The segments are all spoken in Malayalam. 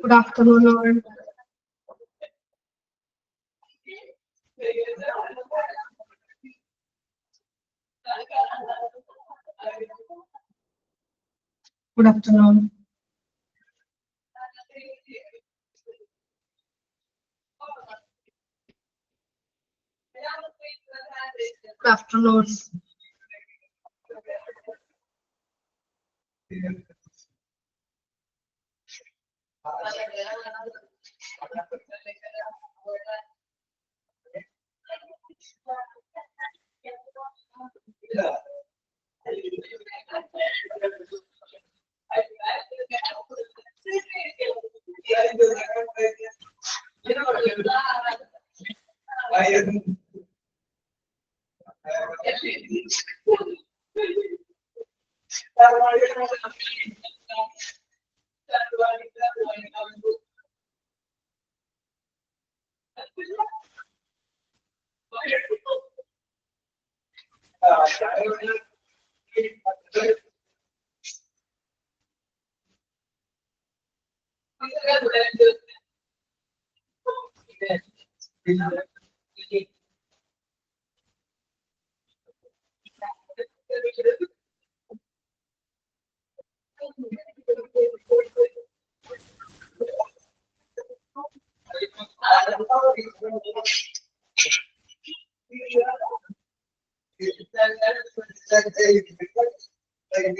Good afternoon, all. Good afternoon. Good afternoon.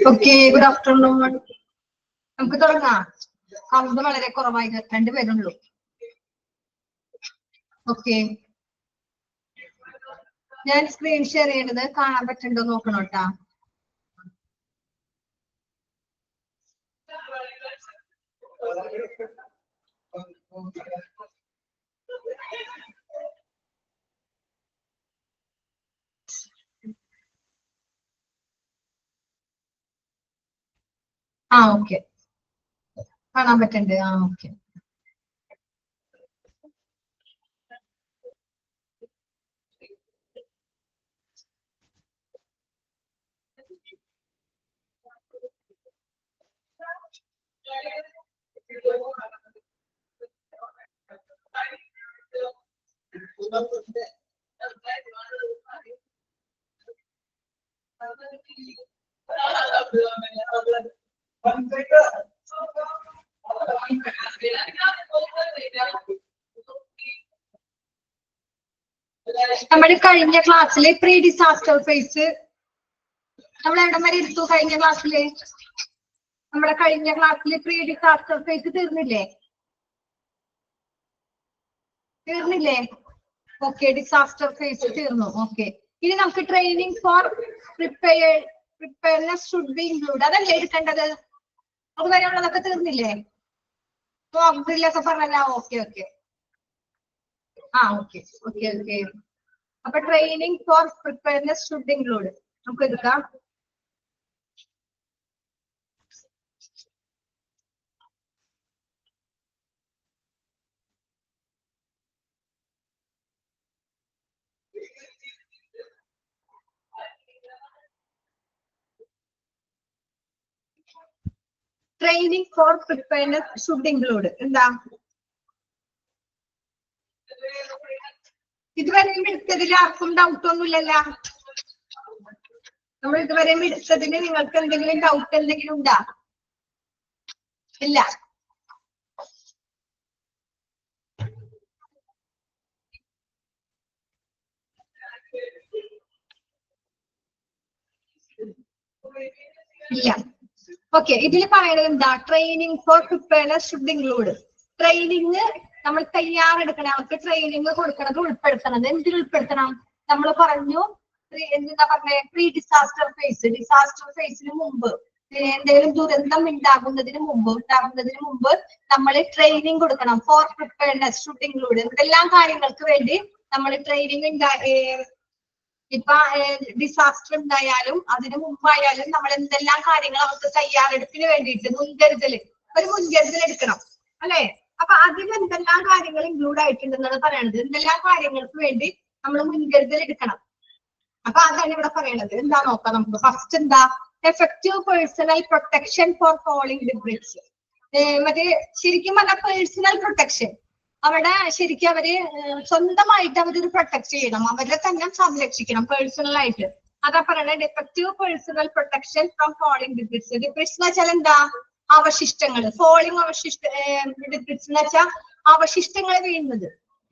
Okay, good afternoon. നമുക്ക് തുടങ്ങാം. സൗണ്ട് വളരെ കുറവായി, 2 പേരുള്ളൂ. ഓക്കെ, ഞാൻ സ്ക്രീൻ ഷെയർ ചെയ്യേണ്ടത് കാണാൻ പറ്റുന്നുണ്ടോ നോക്കണം കേട്ടാ. ഓക്കെ, കാണാൻ പറ്റുന്നുണ്ട്. ഓക്കെ. നമ്മുടെ കഴിഞ്ഞ ക്ലാസ്സിലെ പ്രീ ഡിസാസ്റ്റർ ഫേസ് നമ്മൾ എവിടെ വരെ എടുത്തു? കഴിഞ്ഞ ക്ലാസ്സില് നമ്മുടെ കഴിഞ്ഞ ക്ലാസ്സിലെ പ്രീ ഡിസാസ്റ്റർ ഫേസ് തീർന്നില്ലേ? ഓക്കെ, ഡിസാസ്റ്റർ ഫേസ് തീർന്നു. ഓക്കെ, ഇനി നമുക്ക് training for preparedness should be include, അതല്ലേ എടുക്കേണ്ടത്? അതുവരെ ഉള്ളതൊക്കെ തീർന്നില്ലേ? ഒക്കെ പറഞ്ഞല്ല. ഓക്കെ. ഓക്കെ. അപ്പൊ training for preparedness should include നമുക്ക് എടുക്കാം. Training for preparedness should include എന്താ? ഇതുവരെയും എടുത്തതിൽ ആർക്കും ഡൗട്ട് ഒന്നുമില്ലല്ലോ? നമ്മൾ ഇതുവരെയും എടുത്തതിന് നിങ്ങൾക്ക് എന്തെങ്കിലും ഡൗട്ട് എന്തെങ്കിലും ഉണ്ടാ? ഇല്ല. ഓക്കെ, ഇതിൽ പറയുന്നത് എന്താ? Training for preparedness should include. Training നമ്മൾ തയ്യാറെടുക്കണം, അവർക്ക് ട്രെയിനിങ് കൊടുക്കണത് ഉൾപ്പെടുത്തണം. എന്തിൽ ഉൾപ്പെടുത്തണം? നമ്മൾ പറഞ്ഞു എന്താ പറഞ്ഞേ? Pre disaster phase. ഡിസാസ്റ്റർ ഫേസിന് മുമ്പ്, എന്തെങ്കിലും ദുരന്തം ഉണ്ടാകുന്നതിന് മുമ്പ് നമ്മൾ ട്രെയിനിങ് കൊടുക്കണം. For preparedness should include. എന്തെല്ലാം കാര്യങ്ങൾക്ക് വേണ്ടി നമ്മൾ ട്രെയിനിങ് ഇപ്പൊ ഡിസാസ്റ്റർ ഉണ്ടായാലും അതിനു മുമ്പായാലും നമ്മൾ എന്തെല്ലാം കാര്യങ്ങൾ അവർക്ക് തയ്യാറെടുപ്പിന് വേണ്ടിയിട്ട് ഒരു മുൻകരുതൽ എടുക്കണം, അല്ലെ? അപ്പൊ അതിൽ എന്തെല്ലാം കാര്യങ്ങൾ ഇൻക്ലൂഡ് ആയിട്ടുണ്ടെന്നാണ് പറയണത്. എന്തെല്ലാം കാര്യങ്ങൾക്ക് വേണ്ടി നമ്മൾ മുൻകരുതൽ എടുക്കണം. അപ്പൊ അതാണ് ഇവിടെ പറയണത്. എന്താ നോക്കാം നമുക്ക്. ഫസ്റ്റ് എന്താ, effective personal protection for falling debris. മറ്റേ ശരിക്കും പറഞ്ഞ പേഴ്സണൽ പ്രൊട്ടക്ഷൻ, അവിടെ ശരിക്കും അവര് സ്വന്തമായിട്ട് അവരൊരു പ്രൊട്ടക്ട് ചെയ്യണം, അവരെ തന്നെ സംരക്ഷിക്കണം പേഴ്സണൽ ആയിട്ട്. അതാ പറയുന്നത് effective personal protection from falling debris. Debris എന്ന് വെച്ചാൽ എന്താ, അവശിഷ്ടങ്ങൾ. ഫോളിംഗ് ഡിബ്രിഡ്സ് എന്ന് വെച്ചാൽ അവശിഷ്ടങ്ങൾ വീഴുന്നത്.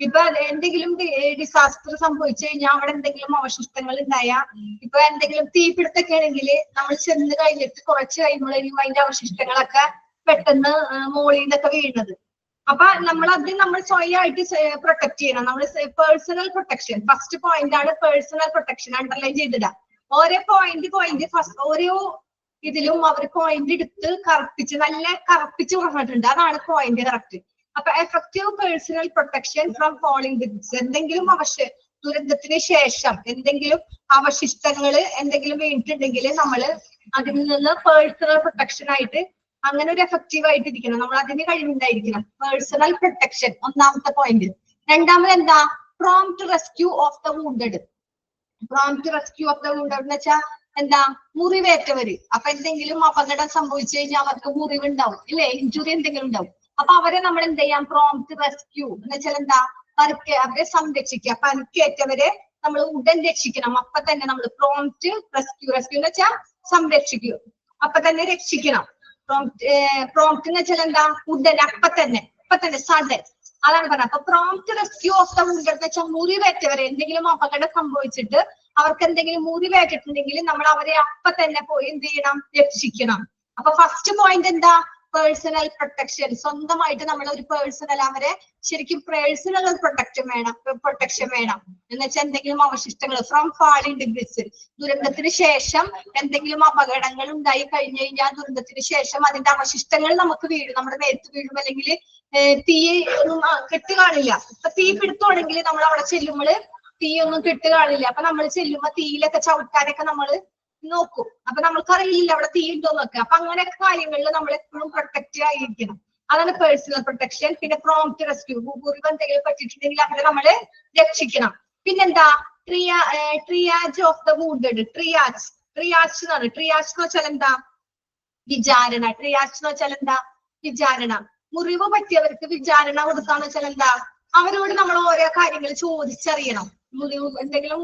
ഇപ്പൊ എന്തെങ്കിലും ഡിസാസ്റ്റർ സംഭവിച്ചു കഴിഞ്ഞാൽ അവിടെ എന്തെങ്കിലും അവശിഷ്ടങ്ങൾ ഉണ്ടായാൽ, ഇപ്പൊ എന്തെങ്കിലും തീപിടുത്തൊക്കെ ആണെങ്കിൽ നമ്മൾ ചെന്ന് കഴിഞ്ഞിട്ട് കുറച്ച് കഴിയുമ്പോഴേക്കും അതിന്റെ അവശിഷ്ടങ്ങളൊക്കെ പെട്ടെന്ന് മോളിൽ നിന്നൊക്കെ വീഴുന്നത്. അപ്പൊ നമ്മൾ സ്വയമായിട്ട് പ്രൊട്ടക്ട് ചെയ്യണം. നമ്മൾ പേഴ്സണൽ പ്രൊട്ടക്ഷൻ ഫസ്റ്റ് പോയിന്റ് ആണ്. പേഴ്സണൽ പ്രൊട്ടക്ഷൻ അണ്ടർലൈൻ ചെയ്തിടാം. ഓരോ പോയിന്റ് ഫസ്റ്റ് ഓരോ ഇതിലും അവർ പോയിന്റ് എടുത്ത് കറുപ്പിച്ച് നല്ല കറുപ്പിച്ച് പറഞ്ഞിട്ടുണ്ട്. അതാണ് പോയിന്റ് കറക്റ്റ്. അപ്പൊ effective personal protection from falling debris. എന്തെങ്കിലും ദുരന്തത്തിന് ശേഷം എന്തെങ്കിലും അവശിഷ്ടങ്ങൾ എന്തെങ്കിലും വീണിട്ടുണ്ടെങ്കിൽ നമ്മൾ അതിൽ നിന്ന് പേഴ്സണൽ പ്രൊട്ടക്ഷൻ ആയിട്ട് അങ്ങനെ ഒരു എഫക്റ്റീവ് ആയിട്ടിരിക്കണം. നമ്മൾ അതിന് കഴിവുണ്ടായിരിക്കണം. പേഴ്സണൽ പ്രൊട്ടക്ഷൻ ഒന്നാമത്തെ പോയിന്റ്. രണ്ടാമത് എന്താ, prompt rescue of the wounded. Prompt rescue of the wounded എന്ന് വെച്ചാൽ എന്താ, മുറിവേറ്റവര്. അപ്പൊ എന്തെങ്കിലും അപകടം സംഭവിച്ചു കഴിഞ്ഞാൽ അവർക്ക് മുറിവുണ്ടാവും ഇല്ലേ, ഇഞ്ചുറി എന്തെങ്കിലും ഉണ്ടാവും. അപ്പൊ അവരെ നമ്മൾ എന്ത് ചെയ്യാം, പ്രോംപ്റ്റ് റെസ്ക്യൂ എന്ന് വെച്ചാൽ എന്താ, അവരെ സംരക്ഷിക്കുക. പരിക്കേറ്റവരെ നമ്മൾ ഉടൻ രക്ഷിക്കണം. അപ്പൊ തന്നെ നമ്മൾ പ്രോംപ്റ്റ് റെസ്ക്യൂ എന്ന് വെച്ചാൽ സംരക്ഷിക്കൂ, അപ്പൊ തന്നെ രക്ഷിക്കണം. പ്രോംപ്റ്റ് എന്ന് വെച്ചാൽ എന്താ, ഉടൻ, അപ്പൊ തന്നെ സഡൻ. അതാണ് പറഞ്ഞത്. അപ്പൊ prompt rescue of the wounded എന്ന് വെച്ചാൽ മുറിവേറ്റവരെ, എന്തെങ്കിലും അപകടം സംഭവിച്ചിട്ട് അവർക്ക് എന്തെങ്കിലും മുറിവേറ്റിട്ടുണ്ടെങ്കിൽ നമ്മൾ അവരെ അപ്പൊ തന്നെ പോയി എന്ത് ചെയ്യണം, രക്ഷിക്കണം. അപ്പൊ ഫസ്റ്റ് പോയിന്റ് എന്താ, പേഴ്സണൽ പ്രൊട്ടക്ഷൻ. സ്വന്തമായിട്ട് നമ്മൾ ഒരു പേഴ്സണൽ അവരെ ശരിക്കും പേഴ്സണൽ പ്രൊട്ടക്ഷൻ വേണം എന്ന് വെച്ചാൽ എന്തെങ്കിലും അവശിഷ്ടങ്ങൾ ഫ്രം ഫാളിംഗ് ഡിബ്രിഡ്സ്. ദുരന്തത്തിന് ശേഷം എന്തെങ്കിലും അപകടങ്ങൾ ഉണ്ടായി കഴിഞ്ഞു കഴിഞ്ഞാൽ ദുരന്തത്തിന് ശേഷം അതിന്റെ അവശിഷ്ടങ്ങൾ നമുക്ക് വീഴും, നമ്മുടെ മേത്ത് വീഴും. അല്ലെങ്കിൽ തീ ഒന്നും കെട്ട് കാണില്ല. ഇപ്പൊ തീ പിടുത്തുവാണെങ്കിൽ നമ്മൾ അവിടെ ചെല്ലുമ്പോൾ തീ ഒന്നും കെട്ട് കാണില്ല. അപ്പൊ നമ്മൾ ചെല്ലുമ്പോ തീയിലൊക്കെ ചവിട്ടാനൊക്കെ നമ്മൾ നോക്കും. അപ്പൊ നമ്മൾക്കറിയില്ല അവിടെ തീ ഉണ്ടോന്നൊക്കെ. അപ്പൊ അങ്ങനെയൊക്കെ കാര്യങ്ങളിൽ നമ്മൾ എപ്പോഴും പ്രൊട്ടക്റ്റ് ആയിരിക്കണം. അതാണ് പേഴ്സണൽ പ്രൊട്ടക്ഷൻ. പിന്നെ പ്രോംപ്റ്റ് റെസ്ക്യൂ, മുറിവ് എന്തെങ്കിലും പറ്റിയിട്ടുണ്ടെങ്കിൽ അവരെ നമ്മള് രക്ഷിക്കണം. പിന്നെന്താ, triage of the wounded. Triage എന്നാണ്. ട്രിയാജ് എന്ന് വെച്ചാൽ എന്താ, വിചാരണ. ട്രിയാജ് എന്ന് വെച്ചാൽ എന്താ, വിചാരണ. മുറിവ് പറ്റിയവർക്ക് വിചാരണ കൊടുക്കാന്ന് വെച്ചാൽ എന്താ, അവരോട് നമ്മൾ ഓരോ കാര്യങ്ങൾ ചോദിച്ചറിയണം. മുറിവ് എന്തെങ്കിലും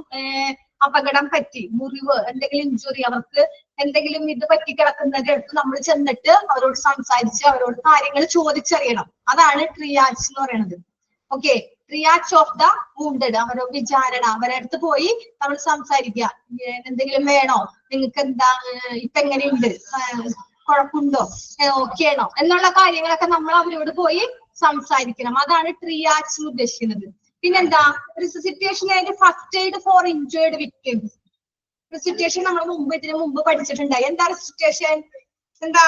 അപകടം പറ്റി, മുറിവ് എന്തെങ്കിലും ഇഞ്ചുറി, അവർക്ക് എന്തെങ്കിലും ഇത് പറ്റി കിടക്കുന്നതിന്റെ അടുത്ത് നമ്മൾ ചെന്നിട്ട് അവരോട് സംസാരിച്ച് അവരോട് കാര്യങ്ങൾ ചോദിച്ചറിയണം. അതാണ് ട്രിയാജ് എന്ന് പറയുന്നത്. Okay, triage of the wounded. അവരോട് വിചാരണ, അവരുടെ അടുത്ത് പോയി നമ്മൾ സംസാരിക്കുക. എന്തെങ്കിലും വേണോ, നിങ്ങൾക്ക് എന്താ, ഇപ്പൊ എങ്ങനെയുണ്ട്, കുഴപ്പമുണ്ടോ, ഓക്കെ ആണോ എന്നുള്ള കാര്യങ്ങളൊക്കെ നമ്മൾ അവരോട് പോയി സംസാരിക്കണം. അതാണ് ട്രിയാജ് ഉദ്ദേശിക്കുന്നത്. പിന്നെന്താ, resuscitation and first aid for injured victims. Resuscitation നമ്മൾ ഇതിനു മുമ്പ് പഠിച്ചിട്ടുണ്ടായി. എന്താ റിസസിറ്റേഷൻ, എന്താ,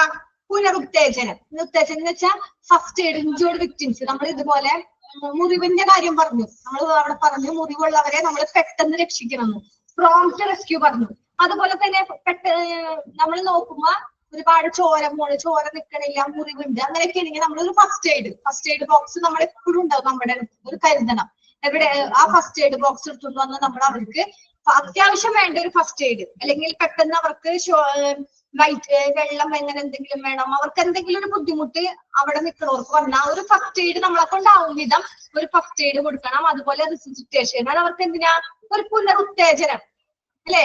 പുനരുത്തേജനം. ഉത്തേജനം എന്ന് വെച്ചാൽ ഫസ്റ്റ് എയ്ഡ്, ഇഞ്ചേർഡ് വിക്ടിംസ്. നമ്മൾ ഇതുപോലെ മുറിവിന്റെ കാര്യം പറഞ്ഞു, നമ്മൾ അവിടെ പറഞ്ഞു മുറിവുള്ളവരെ നമ്മൾ പെട്ടെന്ന് രക്ഷിക്കണം. പ്രോംപ്റ്റ് റെസ്ക്യൂ പറഞ്ഞു. അതുപോലെ തന്നെ നമ്മൾ നോക്കുമ്പോ ഒരുപാട് ചോര നിൽക്കണില്ല, മുറിവുണ്ട്, അങ്ങനെയൊക്കെ ആണെങ്കിൽ നമ്മളൊരു ഫസ്റ്റ് എയ്ഡ് ബോക്സ് നമ്മൾ എപ്പോഴും ഉണ്ടാവും, നമ്മുടെ ഒരു കരുതണം. എവിടെ ആ ഫസ്റ്റ് എയ്ഡ് ബോക്സ് എടുത്തുകൊണ്ട് വന്ന് നമ്മൾ അവർക്ക് അത്യാവശ്യം വേണ്ട ഒരു ഫസ്റ്റ് എയ്ഡ്, അല്ലെങ്കിൽ പെട്ടെന്ന് അവർക്ക് വെള്ളം എങ്ങനെ എന്തെങ്കിലും വേണം, അവർക്ക് എന്തെങ്കിലും ഒരു ബുദ്ധിമുട്ട് അവിടെ നിൽക്കുന്നവർക്ക് വന്നാൽ ഒരു ഫസ്റ്റ് എയ്ഡ് നമ്മളെ കൊണ്ടാവും വിധം ഒരു ഫസ്റ്റ് എയ്ഡ് കൊടുക്കണം. അതുപോലെ റിസസിറ്റേഷൻ അവർക്ക് എന്തിനാ, ഒരു പുനരുത്തേജനം അല്ലെ.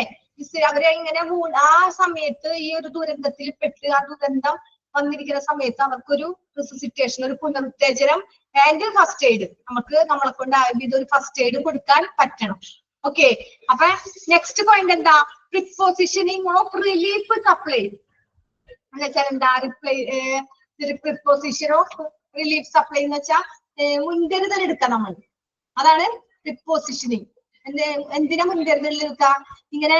അവരെ ഇങ്ങനെ ആ സമയത്ത് ഈ ഒരു ദുരന്തത്തിൽ പെട്ട് ആ ദുരന്തം വന്നിരിക്കുന്ന സമയത്ത് അവർക്കൊരു റിസസിറ്റേഷൻ, ഒരു പുനരുത്തേജനം ആൻഡ് ഫസ്റ്റ് എയ്ഡ് നമ്മളെ കൊണ്ട് ഇതൊരു ഫസ്റ്റ് എയ്ഡ് കൊടുക്കാൻ പറ്റണം. ഓക്കെ, അപ്പൊ നെക്സ്റ്റ് പോയിന്റ് എന്താ, പ്രിപ്പോസിഷനിങ് ഓഫ് റിലീഫ് സപ്ലൈ എന്ന് വെച്ചാൽ എന്താ, പ്രിപ്പോസിഷൻ ഓഫ് റിലീഫ് സപ്ലൈ എന്ന് വെച്ചാൽ മുൻകരുതൽ എടുക്കാം നമ്മൾ. അതാണ് പ്രിപ്പോസിഷനിങ്. എന്തിനാ മുൻകരുതൽ എടുക്കുക, ഇങ്ങനെ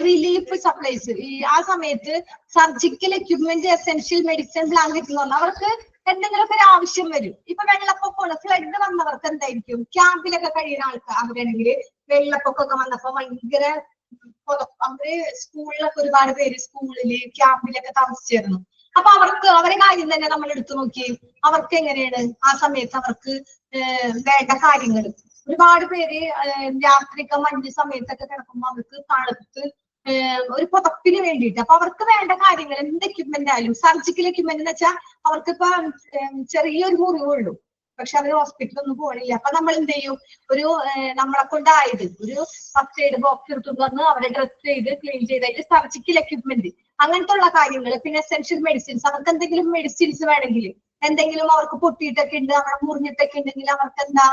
റിലീഫ് സപ്ലൈസ്. ആ സമയത്ത് surgical equipment, essential medicine, blanket എന്ന് പറഞ്ഞാൽ അവർക്ക് എന്തെങ്കിലുമൊക്കെ ഒരു ആവശ്യം വരും. ഇപ്പൊ വെള്ളപ്പൊക്കമാണ്, ഫ്ലഡ് വന്നവർക്ക് എന്തായിരിക്കും, ക്യാമ്പിലൊക്കെ കഴിയുന്ന ആൾക്കാർ അവരാണെങ്കിൽ വെള്ളപ്പൊക്കമൊക്കെ വന്നപ്പോ ഭയങ്കര അവര് സ്കൂളിലൊക്കെ ഒരുപാട് പേര് സ്കൂളില് ക്യാമ്പിലൊക്കെ താമസിച്ചിരുന്നു. അപ്പൊ അവരെ കാര്യം തന്നെ നമ്മൾ എടുത്തു നോക്കി, അവർക്ക് എങ്ങനെയാണ് ആ സമയത്ത് അവർക്ക് വേണ്ട കാര്യങ്ങൾ, ഒരുപാട് പേര് രാത്രിയൊക്കെ മഞ്ഞ് സമയത്തൊക്കെ കിടക്കുമ്പോൾ അവർക്ക് തണുത്ത് ഒരു പുതപ്പിന് വേണ്ടിയിട്ട്. അപ്പൊ അവർക്ക് വേണ്ട കാര്യങ്ങൾ എന്ത് എക്യുപ്മെന്റ് ആയാലും, സർജിക്കൽ എക്യുപ്മെന്റ് എന്ന് വെച്ചാൽ അവർക്കിപ്പോ ചെറിയൊരു മുറിവുള്ളൂ, പക്ഷെ അവർ ഹോസ്പിറ്റലൊന്നും പോകണില്ല. അപ്പൊ നമ്മൾ എന്ത് ചെയ്യും, ഒരു നമ്മളെ കൊണ്ടായത് ഒരു ഫസ്റ്റ് എയ്ഡ് ബോക്സ് എടുത്തുകൊണ്ട് വന്ന് അവരെ ഡ്രസ് ചെയ്ത് ക്ലീൻ ചെയ്തായിട്ട് സർജിക്കൽ എക്യുപ്മെന്റ് അങ്ങനത്തെ ഉള്ള കാര്യങ്ങൾ. പിന്നെ എസെൻഷ്യൽ മെഡിസിൻസ്, അവർക്ക് എന്തെങ്കിലും മെഡിസിൻസ് വേണമെങ്കിൽ, എന്തെങ്കിലും അവർക്ക് പൊട്ടിയിട്ടൊക്കെ ഉണ്ട്, അവിടെ മുറിഞ്ഞിട്ടൊക്കെ ഉണ്ടെങ്കിൽ അവർക്ക് എന്താ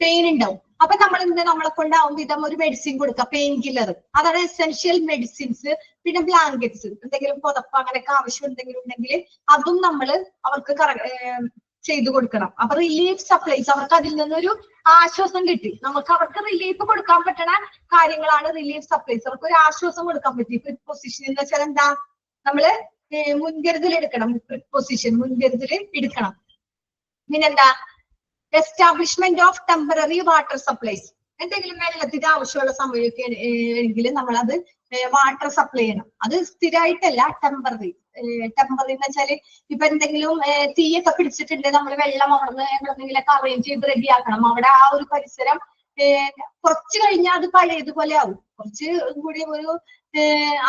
പെയിൻ ഉണ്ടാവും. അപ്പൊ നമ്മൾ എന്ത് നമ്മളെ കൊണ്ടാവും വിധം ഒരു മെഡിസിൻ കൊടുക്കുക, പെയിൻ കില്ലർ. അതാണ് എസെൻഷ്യൽ മെഡിസിൻസ്. പിന്നെ ബ്ലാങ്കറ്റ്സ്, എന്തെങ്കിലും പുതപ്പ് അങ്ങനെയൊക്കെ ആവശ്യം എന്തെങ്കിലും ഉണ്ടെങ്കിൽ അതും നമ്മൾ അവർക്ക് ചെയ്തു കൊടുക്കണം. അപ്പൊ റിലീഫ് സപ്ലൈസ്, അവർക്ക് അതിൽ നിന്നൊരു ആശ്വാസം കിട്ടി. നമുക്ക് അവർക്ക് റിലീഫ് കൊടുക്കാൻ പറ്റുന്ന കാര്യങ്ങളാണ് റിലീഫ് സപ്ലൈസ്. അവർക്ക് ഒരു ആശ്വാസം കൊടുക്കാൻ പറ്റി. പ്രിപ്പൊസിഷൻ എന്ന് വെച്ചാൽ എന്താ, നമ്മള് മുൻകരുതൽ എടുക്കണം. പ്രിപ്പൊസിഷൻ മുൻകരുതൽ എടുക്കണം. പിന്നെന്താ, establishment of temporary water supplies. എന്തെങ്കിലും വെള്ളത്തിന്റെ ആവശ്യമുള്ള സമയമൊക്കെ എങ്കിൽ നമ്മളത് വാട്ടർ സപ്ലൈ ചെയ്യണം. അത് സ്ഥിരമായിട്ടല്ല, ടെമ്പററി. ടെമ്പററി എന്ന് വെച്ചാല് ഇപ്പൊ എന്തെങ്കിലും തീയൊക്കെ പിടിച്ചിട്ടുണ്ട്, നമ്മൾ വെള്ളം അവിടെ എവിടെന്നെങ്കിലൊക്കെ അറേഞ്ച് ചെയ്ത് റെഡിയാക്കണം. അവിടെ ആ ഒരു പരിസരം കുറച്ച് കഴിഞ്ഞാൽ അത് പഴയതുപോലെ ആവും. കുറച്ച് കൂടി ഒരു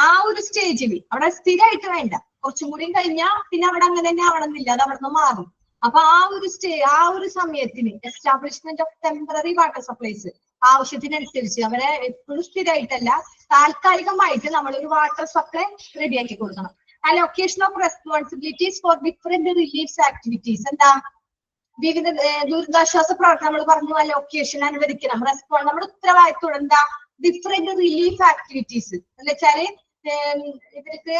ആ ഒരു സ്റ്റേജിൽ അവിടെ സ്ഥിരമായിട്ട് വേണ്ട, കുറച്ചും കൂടിയും കഴിഞ്ഞാൽ പിന്നെ അവിടെ അങ്ങനെ തന്നെ ആവണമെന്നില്ല, അത് അവിടെ നിന്ന് മാറും. അപ്പൊ ആ ഒരു സമയത്തിന് establishment of temporary water supplies, ആവശ്യത്തിനനുസരിച്ച് അവരെ എപ്പോഴും സ്ഥിരമായിട്ടല്ല, താൽക്കാലികമായിട്ട് നമ്മളൊരു വാട്ടർ സപ്ലൈ റെഡിയാക്കി കൊടുക്കണം. Allocation of responsibilities for different relief activities. എന്താ, വിവിധ ദുരിതാശ്വാസ പ്രവർത്തനം നമ്മൾ പറഞ്ഞു, അലോക്കേഷൻ അനുവദിക്കണം. നമ്മുടെ ഉത്തരവാദിത്വം എന്താ, ഡിഫറെന്റ് റിലീഫ് ആക്ടിവിറ്റീസ് എന്ന് വെച്ചാല് ഇവർക്ക്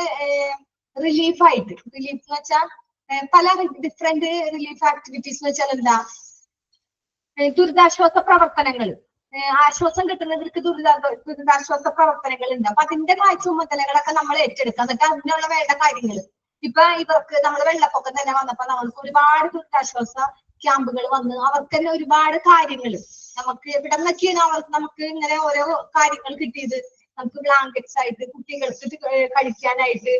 റിലീഫായിട്ട്, റിലീഫ് എന്ന് വെച്ചാൽ പല ഡിഫറെന്റ് റിലീഫ് ആക്ടിവിറ്റീസ് എന്ന് വെച്ചാൽ എന്താ, ദുരിതാശ്വാസ പ്രവർത്തനങ്ങൾ, ആശ്വാസം കിട്ടുന്നവർക്ക് ദുരിതാശ്വാസ പ്രവർത്തനങ്ങൾ ഉണ്ട്. അപ്പൊ അതിന്റെ ചുമതലകളൊക്കെ നമ്മൾ ഏറ്റെടുക്കുക. എന്നിട്ട് അതിനുള്ള വേണ്ട കാര്യങ്ങൾ, ഇപ്പൊ ഇവർക്ക് നമ്മൾ വെള്ളപ്പൊക്കം തന്നെ വന്നപ്പോ നമ്മൾക്ക് ഒരുപാട് ദുരിതാശ്വാസ ക്യാമ്പുകൾ വന്ന് അവർക്ക് തന്നെ ഒരുപാട് കാര്യങ്ങൾ നമുക്ക് എവിടെ നിന്നൊക്കെയാണ് നമുക്ക് ഇങ്ങനെ ഓരോ കാര്യങ്ങൾ കിട്ടിയത്. നമുക്ക് ബ്ലാങ്കറ്റ്സ് ആയിട്ട്, കുട്ടികൾക്ക് കഴിക്കാനായിട്ട്,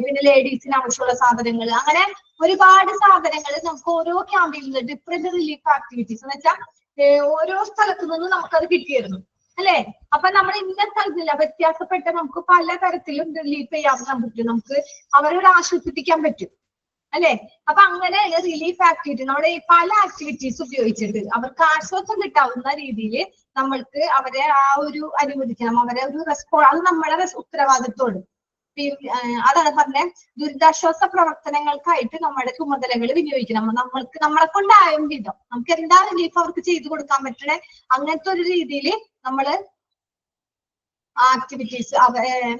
പിന്നെ ലേഡീസിന് ആവശ്യമുള്ള സാധനങ്ങൾ, അങ്ങനെ ഒരുപാട് സാധനങ്ങൾ നമുക്ക് ഓരോ ക്യാമ്പിൽ നിന്ന് ഡിഫറെന്റ് റിലീഫ് ആക്ടിവിറ്റീസ് എന്ന് വെച്ചാൽ ഓരോ സ്ഥലത്തു നിന്ന് നമുക്കത് കിട്ടിയിരുന്നു അല്ലെ. അപ്പൊ നമ്മൾ ഇന്ന സ്ഥലത്തില്ല, വ്യത്യാസപ്പെട്ട നമുക്ക് പല തരത്തിലും റിലീഫ് ചെയ്യാൻ പറ്റും, നമുക്ക് അവരോട് ആശ്വസിപ്പിക്കാൻ പറ്റും അല്ലെ. അപ്പൊ അങ്ങനെ റിലീഫ് ആക്ടിവിറ്റി നമ്മുടെ ഈ പല ആക്ടിവിറ്റീസ് ഉപയോഗിച്ചിട്ട് അവർക്ക് ആശ്വാസം കിട്ടാവുന്ന രീതിയിൽ നമ്മൾക്ക് അവരെ ആ ഒരു അനുവദിക്കണം, അവരെ ഒരു അത് നമ്മളെ ഉത്തരവാദിത്വമാണ്. അതാണ് പറഞ്ഞ ദുരിതാശ്വാസ പ്രവർത്തനങ്ങൾക്കായിട്ട് നമ്മുടെ ചുമതലകൾ വിനിയോഗിക്കണം. നമ്മളെ കൊണ്ടായും വിധം നമുക്ക് എന്താ റിലീഫ് അവർക്ക് ചെയ്തു കൊടുക്കാൻ പറ്റണേ, അങ്ങനത്തെ ഒരു രീതിയിൽ നമ്മള് ആക്ടിവിറ്റീസ്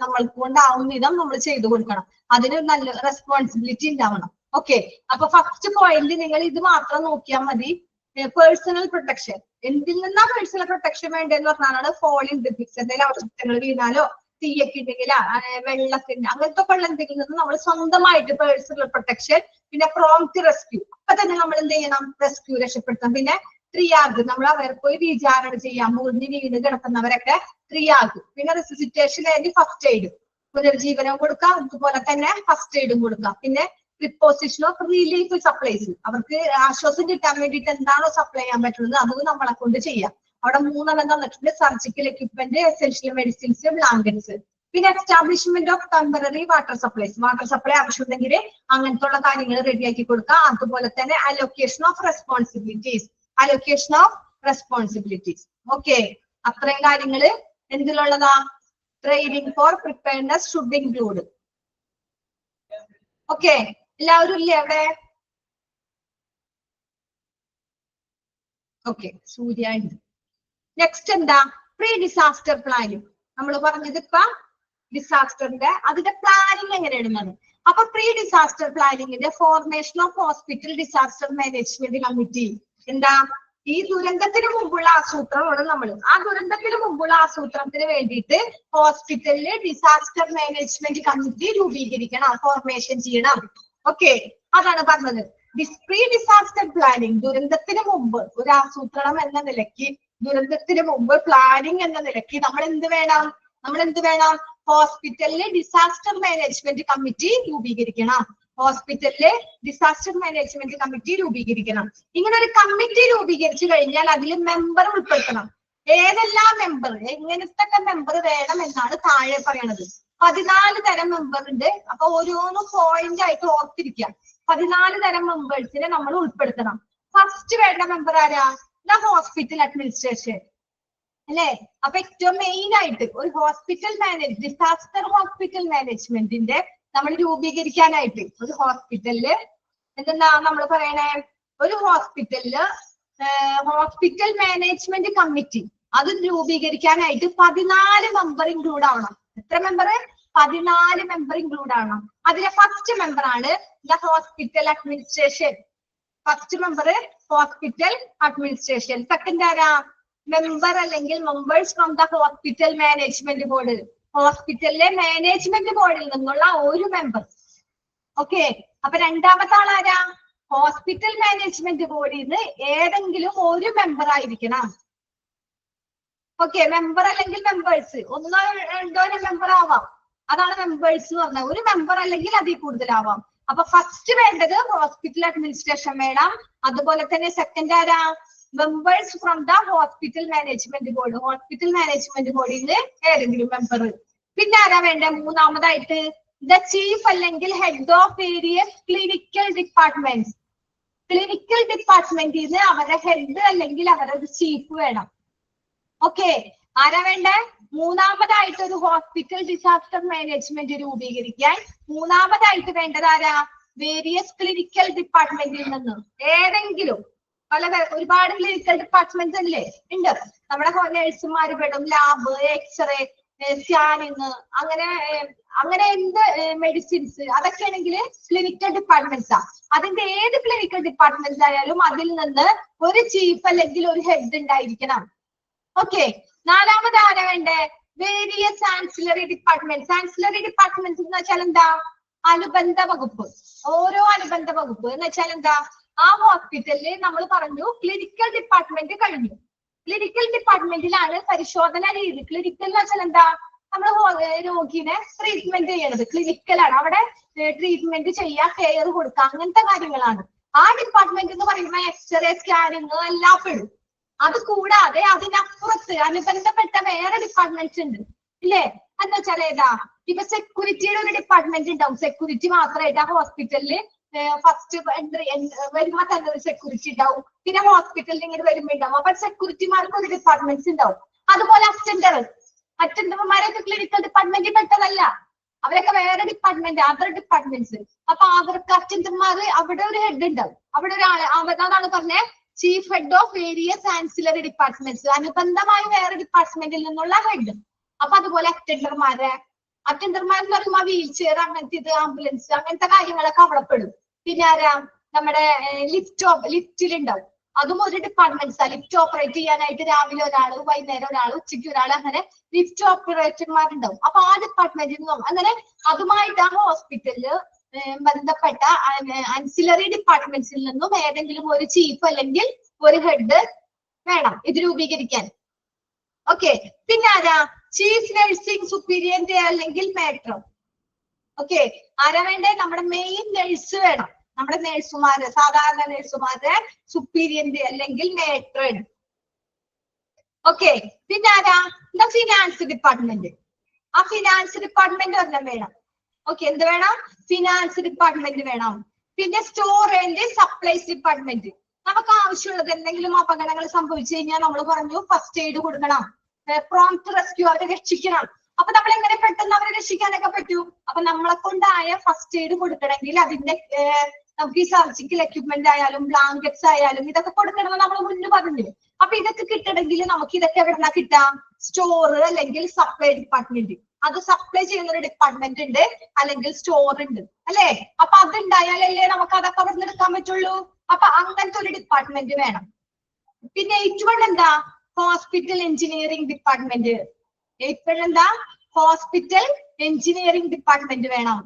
നമ്മൾക്ക് കൊണ്ടാവും വിധം നമ്മൾ ചെയ്തു കൊടുക്കണം. അതിന് നല്ല റെസ്പോൺസിബിലിറ്റി ഉണ്ടാവണം. ഓക്കെ, അപ്പൊ ഫസ്റ്റ് പോയിന്റ് നിങ്ങൾ ഇത് മാത്രം നോക്കിയാൽ മതി. പേഴ്സണൽ പ്രൊട്ടക്ഷൻ, എന്തിൽ നിന്നാ പേഴ്സണൽ പ്രൊട്ടക്ഷൻ വേണ്ടതെന്ന് പറഞ്ഞാലാണ് ഫോളിംഗ് ഡിഫിക്സ്, എന്തെങ്കിലും അവസ്ഥകൾ വീണാലോ തീയൊക്കെ ഉണ്ടെങ്കിൽ വെള്ളമൊക്കെ ഉണ്ട് അങ്ങനത്തെ ഒക്കെ ഉള്ള എന്തെങ്കിലും നമ്മൾ സ്വന്തമായിട്ട് പേഴ്സണൽ പ്രൊട്ടക്ഷൻ. പിന്നെ പ്രോംപ്റ്റ് റെസ്ക്യൂ, അപ്പൊ തന്നെ നമ്മൾ എന്ത് ചെയ്യണം, റെസ്ക്യൂ രക്ഷപ്പെടുത്താം. പിന്നെ ട്രിയാഗ്, നമ്മൾ അവരെ പോയി വിചാരണ ചെയ്യാം, മുറിഞ്ഞ് വീണ് കിടക്കുന്നവരൊക്കെ ട്രിയാഗ്. പിന്നെ റെസിസിറ്റേഷൻ ആൻഡ് ഫസ്റ്റ് എയ്ഡ്, പുനർജീവനം കൊടുക്കാം, അതുപോലെ തന്നെ ഫസ്റ്റ് എയ്ഡും കൊടുക്കാം. പിന്നെ പ്രിപ്പോസിഷൻ ഓഫ് റിലീഫ് സപ്ലൈസ്, അവർക്ക് ആശ്വാസം കിട്ടാൻ വേണ്ടിയിട്ട് എന്താണോ സപ്ലൈ ചെയ്യാൻ പറ്റുന്നത് അത് നമ്മളെ കൊണ്ട് ചെയ്യാം. അവിടെ 3 തന്നിട്ടുണ്ട്, surgical equipment, essential medicines, blankets. പിന്നെ establishment of temporary water supplies, water supply ആവശ്യമുണ്ടെങ്കിൽ അങ്ങനത്തെ ഉള്ള കാര്യങ്ങൾ റെഡിയാക്കി കൊടുക്കാം. അതുപോലെ തന്നെ allocation of responsibilities, allocation of responsibilities. Okay, അത്രയും കാര്യങ്ങൾ എന്തിലുള്ളതാ, training for preparedness should include. Okay, എല്ലാവരും ഇല്ലേ അവിടെ? ഓക്കെ, സൂര്യ. നെക്സ്റ്റ് എന്താ, പ്രീ ഡിസാസ്റ്റർ പ്ലാനിങ്. നമ്മൾ പറഞ്ഞത് ഇപ്പൊ ഡിസാസ്റ്ററിന്റെ അതിന്റെ പ്ലാനിങ് എങ്ങനെയാണ്. അപ്പൊ പ്രീ ഡിസാസ്റ്റർ പ്ലാനിങ്ങിന്റെ formation of hospital disaster management committee. എന്താ, ഈ ദുരന്തത്തിന് മുമ്പുള്ള ആസൂത്രണമാണ് നമ്മൾ. ആ ദുരന്തത്തിന് മുമ്പുള്ള ആസൂത്രണത്തിന് വേണ്ടിയിട്ട് ഹോസ്പിറ്റലില് ഡിസാസ്റ്റർ മാനേജ്മെന്റ് കമ്മിറ്റി രൂപീകരിക്കണം, ഫോർമേഷൻ ചെയ്യണം. ഓക്കെ, അതാണ് പറഞ്ഞത്. പ്രീ ഡിസാസ്റ്റർ പ്ലാനിങ്, ദുരന്തത്തിന് മുമ്പ് ഒരു ആസൂത്രണം എന്ന നിലയ്ക്ക്, ദുരന്തത്തിന് മുമ്പ് പ്ലാനിങ് എന്ന നിലയ്ക്ക് നമ്മൾ എന്ത് വേണം, ഹോസ്പിറ്റലില് ഡിസാസ്റ്റർ മാനേജ്മെന്റ് കമ്മിറ്റി രൂപീകരിക്കണം. ഹോസ്പിറ്റലിലെ ഡിസാസ്റ്റർ മാനേജ്മെന്റ് കമ്മിറ്റി രൂപീകരിക്കണം. ഇങ്ങനെ ഒരു കമ്മിറ്റി രൂപീകരിച്ചു കഴിഞ്ഞാൽ അതിൽ മെമ്പർ ഉൾപ്പെടുത്തണം. ഏതെല്ലാം മെമ്പർ, എങ്ങനത്തെ മെമ്പർ വേണം എന്നാണ് താഴെ പറയണത്. 14 തരം മെമ്പർ ഉണ്ട്. അപ്പൊ ഓരോന്നും പോയിന്റ് ആയിട്ട് ഓർത്തിരിക്കാം. 14 തരം മെമ്പേഴ്സിനെ നമ്മൾ ഉൾപ്പെടുത്തണം. ഫസ്റ്റ് വേണ്ട മെമ്പർ ആരാ? ദ ഹോസ്പിറ്റൽ അഡ്മിനിസ്ട്രേഷൻ അല്ലെ. അപ്പൊ ഏറ്റവും മെയിൻ ആയിട്ട് ഒരു ഹോസ്പിറ്റൽ ഡിസാസ്റ്റർ ഹോസ്പിറ്റൽ മാനേജ്മെന്റിന്റെ നമ്മൾ രൂപീകരിക്കാനായിട്ട് ഒരു ഹോസ്പിറ്റലില് എന്തെന്നാ നമ്മൾ പറയണേ, ഒരു ഹോസ്പിറ്റലില് ഹോസ്പിറ്റൽ മാനേജ്മെന്റ് കമ്മിറ്റി അത് രൂപീകരിക്കാനായിട്ട് 14 മെമ്പർ ഇൻക്ലൂഡ് ആവണം. എത്ര മെമ്പർ? 14 മെമ്പർ ഇൻക്ലൂഡ് ആവണം. അതിലെ ഫസ്റ്റ് മെമ്പർ ആണ് the hospital administration. First member hospital administration. Second ആരാ? മെമ്പർ അല്ലെങ്കിൽ members from the hospital management board. ഹോസ്പിറ്റലിലെ മാനേജ്മെന്റ് ബോർഡിൽ നിന്നുള്ള ഒരു മെമ്പർ. ഓക്കെ. അപ്പൊ രണ്ടാമത്തെ ആളാരാ? ഹോസ്പിറ്റൽ മാനേജ്മെന്റ് ബോർഡിൽ നിന്ന് ഏതെങ്കിലും ഒരു മെമ്പർ ആയിരിക്കണം. ഓക്കെ. മെമ്പർ അല്ലെങ്കിൽ മെമ്പേഴ്സ്, ഒന്നോ രണ്ടോ മെമ്പർ ആവാം. അതാണ് മെമ്പേഴ്സ് എന്ന് പറഞ്ഞത്. ഒരു മെമ്പർ അല്ലെങ്കിൽ അതിൽ കൂടുതലാവാം. അപ്പൊ ഫസ്റ്റ് വേണ്ടത് ഹോസ്പിറ്റൽ അഡ്മിനിസ്ട്രേഷൻ വേണം. അതുപോലെ തന്നെ സെക്കൻഡ് ആരാ? Members from the hospital management board. Hospital management ബോർഡിൽ നിന്ന് ഏതെങ്കിലും മെമ്പർ. പിന്നെ ആരാ വേണ്ട? മൂന്നാമതായിട്ട് ദ ചീഫ് അല്ലെങ്കിൽ head of various clinical departments. Clinical ഡിപ്പാർട്ട്മെന്റിൽ നിന്ന് അവരുടെ ഹെഡ് അല്ലെങ്കിൽ അവരുടെ ചീഫ് വേണം. ഓക്കെ. ആരാ വേണ്ടേ? മൂന്നാമതായിട്ട് ഒരു ഹോസ്പിറ്റൽ ഡിസാസ്റ്റർ മാനേജ്മെന്റ് രൂപീകരിക്കാൻ മൂന്നാമതായിട്ട് വേണ്ടത് ആരാ? വേരിയസ് ക്ലിനിക്കൽ ഡിപ്പാർട്ട്മെന്റിൽ നിന്ന് ഏതെങ്കിലും ഒരുപാട് ക്ലിനിക്കൽ ഡിപ്പാർട്ട്മെന്റ് അല്ലേ ഉണ്ട്. നമ്മുടെ നഴ്സുമാർ പെടും, ലാബ്, എക്സ്റേ, സ്കാനിങ്, അങ്ങനെ എന്ത് മെഡിസിൻസ് അതൊക്കെ ആണെങ്കിൽ ക്ലിനിക്കൽ ഡിപ്പാർട്ട്മെന്റ്സാ. അതിന്റെ ഏത് ക്ലിനിക്കൽ ഡിപ്പാർട്ട്മെന്റ്സ് ആയാലും അതിൽ നിന്ന് ഒരു ചീഫ് അല്ലെങ്കിൽ ഒരു ഹെഡ് ഉണ്ടായിരിക്കണം. ഓക്കെ. നാലാമത് ആരാ വേണ്ടേ? Various ancillary departments. Ancillary departments എന്ന് വെച്ചാൽ എന്താ? അനുബന്ധ വകുപ്പ്. ഓരോ അനുബന്ധ വകുപ്പ് എന്ന് വെച്ചാൽ എന്താ? ആ ഹോസ്പിറ്റലിൽ നമ്മൾ പറഞ്ഞു ക്ലിനിക്കൽ ഡിപ്പാർട്ട്മെന്റ് കഴിഞ്ഞു. ക്ലിനിക്കൽ ഡിപ്പാർട്ട്മെന്റിലാണ് പരിശോധന രീതി. ക്ലിനിക്കൽ എന്ന് വെച്ചാൽ എന്താ? നമ്മൾ രോഗിനെ ട്രീറ്റ്മെന്റ് ചെയ്യണത് ക്ലിനിക്കലാണ്. അവിടെ ട്രീറ്റ്മെന്റ് ചെയ്യുക, കെയർ കൊടുക്കുക, അങ്ങനത്തെ കാര്യങ്ങളാണ്. ആ ഡിപ്പാർട്ട്മെന്റ് എന്ന് പറയുമ്പോൾ എക്സ്റേ, സ്കാനിങ് എല്ലാം പെടും. അത് കൂടാതെ അതിനപ്പുറത്ത് അനുബന്ധപ്പെട്ട വേറെ ഡിപ്പാർട്ട്മെന്റ്സ് ഉണ്ട് ഇല്ലേ? എന്ന് വെച്ചാൽ ഏതാ? ഇപ്പൊ സെക്യൂരിറ്റിയുടെ ഒരു ഡിപ്പാർട്ട്മെന്റ് ഉണ്ടാവും. സെക്യൂരിറ്റി മാത്രമായിട്ട് ആ ഹോസ്പിറ്റലില് ഫസ്റ്റ് എൻട്രി വരുമ്പോ തന്നെ ഒരു സെക്യൂരിറ്റി ഉണ്ടാവും. പിന്നെ ഹോസ്പിറ്റലിൽ ഇങ്ങനെ വരുമ്പോ ഉണ്ടാവും. അപ്പൊ സെക്യൂരിറ്റിമാർക്ക് ഒരു ഡിപ്പാർട്ട്മെന്റ്സ് ഉണ്ടാവും. അതുപോലെ അറ്റൻഡർമാരൊക്കെ ക്ലിനിക്കൽ ഡിപ്പാർട്ട്മെന്റിൽ പെട്ടതല്ല. അവരൊക്കെ വേറെ ഡിപ്പാർട്ട്മെന്റ്, അതർ ഡിപ്പാർട്ട്മെന്റ്സ്. അപ്പൊ അവർക്ക് അറ്റൻഡർമാര് അവിടെ ഒരു ഹെഡ് ഉണ്ടാവും. അവിടെ ഒരാള് അതാണ് പറഞ്ഞേ chief head of various ancillary departments. അനുബന്ധമായ വേറെ ഡിപ്പാർട്ട്മെന്റിൽ നിന്നുള്ള ഹെഡ്. അപ്പൊ അതുപോലെ അറ്റൻഡർമാരെന്ന് പറയുമ്പോൾ വീൽ ചെയർ അങ്ങനത്തെ ആംബുലൻസ് അങ്ങനത്തെ കാര്യങ്ങളൊക്കെ അവിടെ പെടും. പിന്നെ ആരാ? നമ്മുടെ ലിഫ്റ്റിലുണ്ടാവും. അതും ഒരു ഡിപ്പാർട്ട്മെന്റ്സാ. ലിഫ്റ്റ് ഓപ്പറേറ്റ് ചെയ്യാനായിട്ട് രാവിലെ ഒരാള്, വൈകുന്നേരം ഒരാള്, ഉച്ചയ്ക്ക് ഒരാൾ, അങ്ങനെ ലിഫ്റ്റ് ഓപ്പറേറ്റർമാരുണ്ടാവും. അപ്പൊ ആ ഡിപ്പാർട്ട്മെന്റിൽ നിന്നും അങ്ങനെ അതുമായിട്ട് ആ ഹോസ്പിറ്റലില് ബന്ധപ്പെട്ട ആൻസിലറി ഡിപ്പാർട്ട്മെന്റ്സിൽ നിന്നും ഏതെങ്കിലും ഒരു ചീഫ് അല്ലെങ്കിൽ ഒരു ഹെഡ് വേണം ഇത് രൂപീകരിക്കാൻ. ഓക്കെ. പിന്നെ ആരാ? ചീഫ് നഴ്സിംഗ് സുപ്പീരിയന്റ് അല്ലെങ്കിൽ മേട്രൺ. ഓക്കെ. ആരാ വേണ്ടേ? നമ്മുടെ മെയിൻ നഴ്സ് വേണം. നമ്മുടെ നഴ്സുമാര്, സാധാരണ നഴ്സുമാരുടെ സുപ്പീരിയന്റ് അല്ലെങ്കിൽ മേട്രൺ. ഓക്കെ. പിന്നെ ആരാ? Finance department. ആ ഫിനാൻസ് ഡിപ്പാർട്ട്മെന്റ് ഒരെണ്ണം വേണം. ഓക്കെ. എന്ത് വേണം? ഫിനാൻസ് ഡിപ്പാർട്ട്മെന്റ് വേണം. പിന്നെ സ്റ്റോർ ആൻഡ് സപ്ലൈസ് ഡിപ്പാർട്ട്മെന്റ്. നമുക്ക് ആവശ്യമുള്ളത് എന്തെങ്കിലും അപകടങ്ങൾ സംഭവിച്ചു കഴിഞ്ഞാൽ നമ്മൾ പറഞ്ഞു ഫസ്റ്റ് എയ്ഡ് കൊടുക്കണം, പ്രോംപ്റ്റ് റെസ്ക്യൂ, അവരെ രക്ഷിക്കണം. അപ്പൊ നമ്മൾ എങ്ങനെ പെട്ടെന്ന് അവരെ രക്ഷിക്കാനൊക്കെ പറ്റും? അപ്പൊ നമ്മളെ കൊണ്ടായ ഫസ്റ്റ് എയ്ഡ് കൊടുക്കണമെങ്കിൽ അതിന്റെ നമുക്ക് ഈ സർജിക്കൽ എക്യുപ്മെന്റ് ആയാലും ബ്ലാങ്കറ്റ്സ് ആയാലും ഇതൊക്കെ കൊടുക്കണമെന്ന് നമ്മൾ മുന്നേ പറഞ്ഞു. അപ്പൊ ഇതൊക്കെ കിട്ടണമെങ്കിൽ നമുക്ക് ഇതൊക്കെ എവിടെന്നാ കിട്ടാം? സ്റ്റോർ അല്ലെങ്കിൽ സപ്ലൈ ഡിപ്പാർട്ട്മെന്റ്. അത് സപ്ലൈ ചെയ്യുന്ന ഒരു ഡിപ്പാർട്ട്മെന്റ് ഉണ്ട്, അല്ലെങ്കിൽ സ്റ്റോർ ഉണ്ട് അല്ലെ? അപ്പൊ അതുണ്ടായാലല്ലേ നമുക്ക് അതൊക്കെ അവിടെ നിന്ന് എടുക്കാൻ പറ്റുള്ളൂ. അപ്പൊ അങ്ങനത്തെ ഒരു ഡിപ്പാർട്ട്മെന്റ് വേണം. പിന്നെ ഏറ്റവും എന്താ? Hospital engineering department. ഏറ്റവും എന്താ? ഹോസ്പിറ്റൽ എഞ്ചിനീയറിംഗ് ഡിപ്പാർട്ട്മെന്റ് വേണം.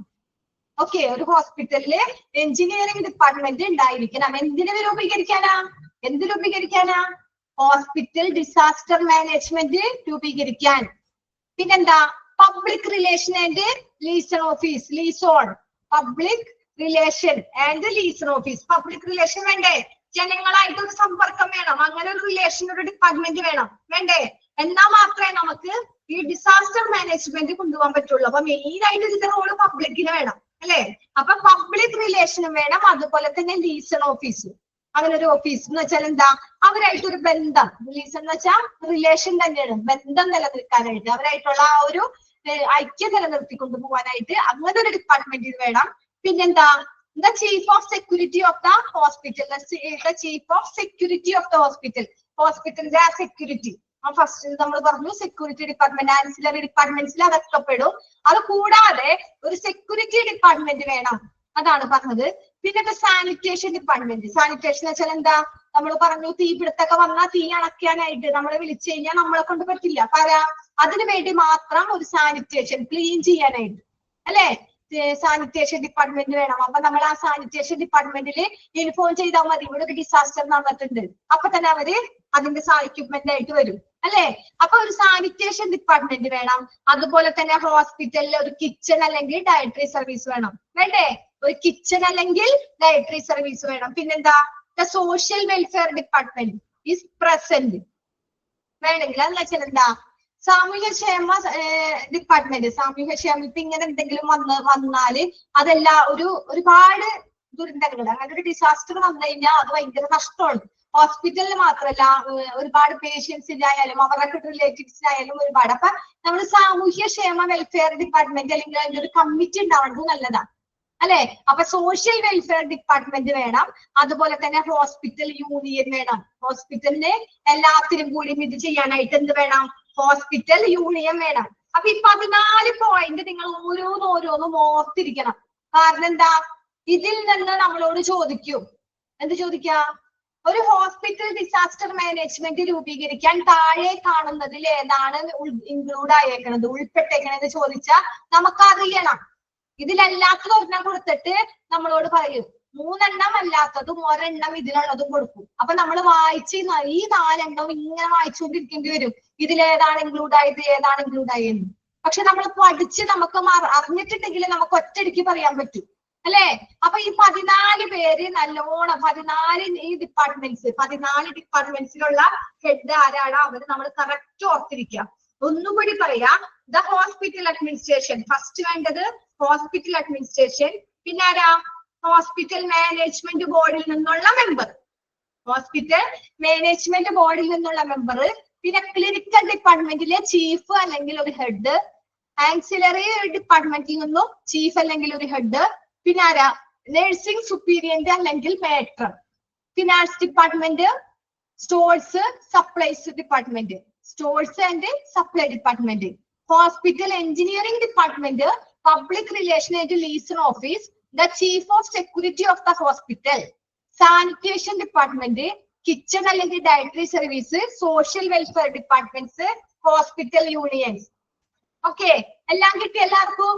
ഓക്കെ. ഒരു ഹോസ്പിറ്റലില് എഞ്ചിനീയറിംഗ് ഡിപ്പാർട്ട്മെന്റ് ഉണ്ടായിരിക്കണം. എന്തിനു രൂപീകരിക്കാനാ? ഹോസ്പിറ്റൽ ഡിസാസ്റ്റർ മാനേജ്മെന്റ് രൂപീകരിക്കാൻ. പിന്നെന്താ? Public relation and liaison office. Liaison, public relation and liaison office. Public relation വേണ്ടേ? ജനങ്ങളായിട്ടൊരു സമ്പർക്കം വേണം. അങ്ങനെ ഒരു റിലേഷൻ, ഒരു ഡിപ്പാർട്ട്മെന്റ് വേണം, വേണ്ടേ? എന്നാൽ മാത്രമേ നമുക്ക് ഈ ഡിസാസ്റ്റർ മാനേജ്മെന്റ് കൊണ്ടുപോകാൻ പറ്റുള്ളൂ. അപ്പൊ മെയിൻ ആയിട്ട് ഇതിന്റെ റോള് പബ്ലിക്കിന് വേണം, അല്ലെ? അപ്പൊ പബ്ലിക് റിലേഷനും വേണം, അതുപോലെ തന്നെ ലീസൺ ഓഫീസ്. അങ്ങനെ ഒരു ഓഫീസ് എന്ന് വെച്ചാൽ എന്താ? അവരായിട്ടൊരു ബന്ധം, ലീസൺ എന്ന് വെച്ചാൽ റിലേഷൻ തന്നെയാണ്, ബന്ധം നിലനിൽക്കാനായിട്ട്, അവരായിട്ടുള്ള ആ ഒരു ഐക്യം നിലനിർത്തിക്കൊണ്ടു പോകാനായിട്ട് അങ്ങനെ ഒരു ഡിപ്പാർട്ട്മെന്റ് വേണം. പിന്നെന്താ? The chief of security of the hospital. The chief of security of the hospital. ഹോസ്പിറ്റലിന്റെ ആ സെക്യൂരിറ്റി, ഫസ്റ്റ് നമ്മൾ പറഞ്ഞു സെക്യൂരിറ്റി ഡിപ്പാർട്ട്മെന്റ്, ആൻസിലറി ഡിപ്പാർട്ട്മെന്റ്സിൽ അതൊക്കെ പെടും. അത് കൂടാതെ ഒരു സെക്യൂരിറ്റി ഡിപ്പാർട്ട്മെന്റ് വേണം, അതാണ് പറഞ്ഞത്. പിന്നെ സാനിറ്റേഷൻ ഡിപ്പാർട്ട്മെന്റ്. സാനിറ്റേഷൻ വെച്ചാൽ എന്താ? നമ്മൾ പറഞ്ഞു തീപിടുത്തൊക്കെ വന്നാൽ തീ അണയ്ക്കാനായിട്ട് നമ്മളെ വിളിച്ചു കഴിഞ്ഞാൽ നമ്മളെ കൊണ്ട് പറ്റില്ല. അതിനു വേണ്ടി മാത്രം ഒരു സാനിറ്റേഷൻ, ക്ലീൻ ചെയ്യാനായിട്ട്, അല്ലെ? സാനിറ്റേഷൻ ഡിപ്പാർട്ട്മെന്റ് വേണം. അപ്പൊ നമ്മൾ ആ സാനിറ്റേഷൻ ഡിപ്പാർട്ട്മെന്റിൽ ഇൻഫോം ചെയ്താൽ മതി, ഇവിടെ ഒരു ഡിസാസ്റ്റർ നടന്നിട്ടുണ്ട്, അപ്പൊ തന്നെ അവര് അതിന്റെ എക്യുപ്മെന്റ് ആയിട്ട് വരും, അല്ലെ? അപ്പൊ ഒരു സാനിറ്റേഷൻ ഡിപ്പാർട്ട്മെന്റ് വേണം. അതുപോലെ തന്നെ ഹോസ്പിറ്റലിൽ ഒരു കിച്ചൺ അല്ലെങ്കിൽ ഡയറ്ററി സർവീസ് വേണം, വേണ്ടേ? ഒരു കിച്ചൺ അല്ലെങ്കിൽ ഡയറ്ററി സർവീസ് വേണം. പിന്നെന്താ? The social welfare department is present വേണമെങ്കിൽ. അതെന്ന് വെച്ചാൽ എന്താ? സാമൂഹ്യക്ഷേമ ഡിപ്പാർട്ട്മെന്റ്. സാമൂഹ്യക്ഷേമത്തിൽ ഇങ്ങനെ എന്തെങ്കിലും വന്നാല് അതെല്ലാം ഒരുപാട് ദുരന്തങ്ങൾ, അങ്ങനെ ഒരു ഡിസാസ്റ്റർ വന്നു കഴിഞ്ഞാൽ അത് ഭയങ്കര നഷ്ടമാണ്. ഹോസ്പിറ്റലിൽ മാത്രമല്ല, ഒരുപാട് പേഷ്യൻസിനായാലും അവരുടെ റിലേറ്റീവ്സിനായാലും ഒരുപാട്. അപ്പൊ നമ്മൾ സാമൂഹ്യക്ഷേമ വെൽഫെയർ ഡിപ്പാർട്ട്മെന്റ് അല്ലെങ്കിൽ അതിന്റെ ഒരു കമ്മിറ്റി ഉണ്ടാവേണ്ടത് നല്ലതാണ്, അല്ലെ? അപ്പൊ സോഷ്യൽ വെൽഫെയർ ഡിപ്പാർട്ട്മെന്റ് വേണം. അതുപോലെ തന്നെ ഹോസ്പിറ്റൽ യൂണിയൻ വേണം. ഹോസ്പിറ്റലിന് എല്ലാത്തിനും കൂടി ഇത് ചെയ്യാനായിട്ട് എന്ത് വേണം? ഹോസ്പിറ്റൽ യൂണിയൻ വേണം. അപ്പൊ ഈ 14 പോയിന്റ് നിങ്ങൾ ഓരോന്നും ഓർത്തിരിക്കണം. കാരണം എന്താ? ഇതിൽ നിന്ന് നമ്മളോട് ചോദിക്കും, എന്ത് ചോദിക്കാ? ഒരു ഹോസ്പിറ്റൽ ഡിസാസ്റ്റർ മാനേജ്മെന്റ് രൂപീകരിക്കാൻ താഴെ കാണുന്നതിൽ ഏതാണ് ഇൻക്ലൂഡ് ആയേക്കണത്, ഉൾപ്പെട്ടേക്കണെന്ന് ചോദിച്ചാൽ നമുക്കറിയണം. ഇതിലല്ലാത്തത് ഒരെണ്ണം കൊടുത്തിട്ട് നമ്മളോട് പറയും, 3 എണ്ണം അല്ലാത്തതും 1 എണ്ണം ഇതിലുള്ളതും കൊടുക്കും. അപ്പൊ നമ്മൾ വായിച്ച് ഈ 4 എണ്ണം ഇങ്ങനെ വായിച്ചുകൊണ്ടിരിക്കേണ്ടി വരും, ഇതിലേതാണ് ഇൻക്ലൂഡ് ആയത്, ഏതാണ് ഇൻക്ലൂഡ് ആയെന്ന്. പക്ഷെ നമ്മൾ പഠിച്ച് നമുക്ക് അറിഞ്ഞിട്ടുണ്ടെങ്കിൽ നമുക്ക് ഒറ്റയടിക്ക് പറയാൻ പറ്റും, അല്ലെ? അപ്പൊ ഈ 14 പേര് നല്ലോണം 14 ഈ ഡിപ്പാർട്ട്മെന്റ്സ്, 14 ഡിപ്പാർട്ട്മെന്റ്സിലുള്ള ഹെഡ് ആരാണ് അവര് നമ്മൾ കറക്റ്റ് ഓർത്തിരിക്കുക. ഒന്നുകൂടി പറയാം. ദ ഹോസ്പിറ്റൽ അഡ്മിനിസ്ട്രേഷൻ, ഫസ്റ്റ് വേണ്ടത് ഹോസ്പിറ്റൽ അഡ്മിനിസ്ട്രേഷൻ. പിന്നെ ആരാ? ഹോസ്പിറ്റൽ മാനേജ്മെന്റ് ബോർഡിൽ നിന്നുള്ള മെമ്പർ, ഹോസ്പിറ്റൽ മാനേജ്മെന്റ് ബോർഡിൽ നിന്നുള്ള മെമ്പർ. പിന്നെ ക്ലിനിക്കൽ ഡിപ്പാർട്ട്മെന്റിലെ ചീഫ് അല്ലെങ്കിൽ ഒരു ഹെഡ്. ആൻസിലറി ഡിപ്പാർട്ട്മെന്റിൽ നിന്നും ചീഫ് അല്ലെങ്കിൽ ഒരു ഹെഡ്. പിന്നെ ആരാ? നഴ്സിംഗ് സുപ്പീരിയന്റ് അല്ലെങ്കിൽ matron. Finance department, stores supplies department, stores and supply department. Hospital engineering department, public relation and liaison office, the chief of security of the hospital. Sanitation department, kitchen അല്ലെങ്കിൽ dietary service, social welfare departments, hospital unions. Okay, എല്ലാം കിട്ടി? എല്ലാവർക്കും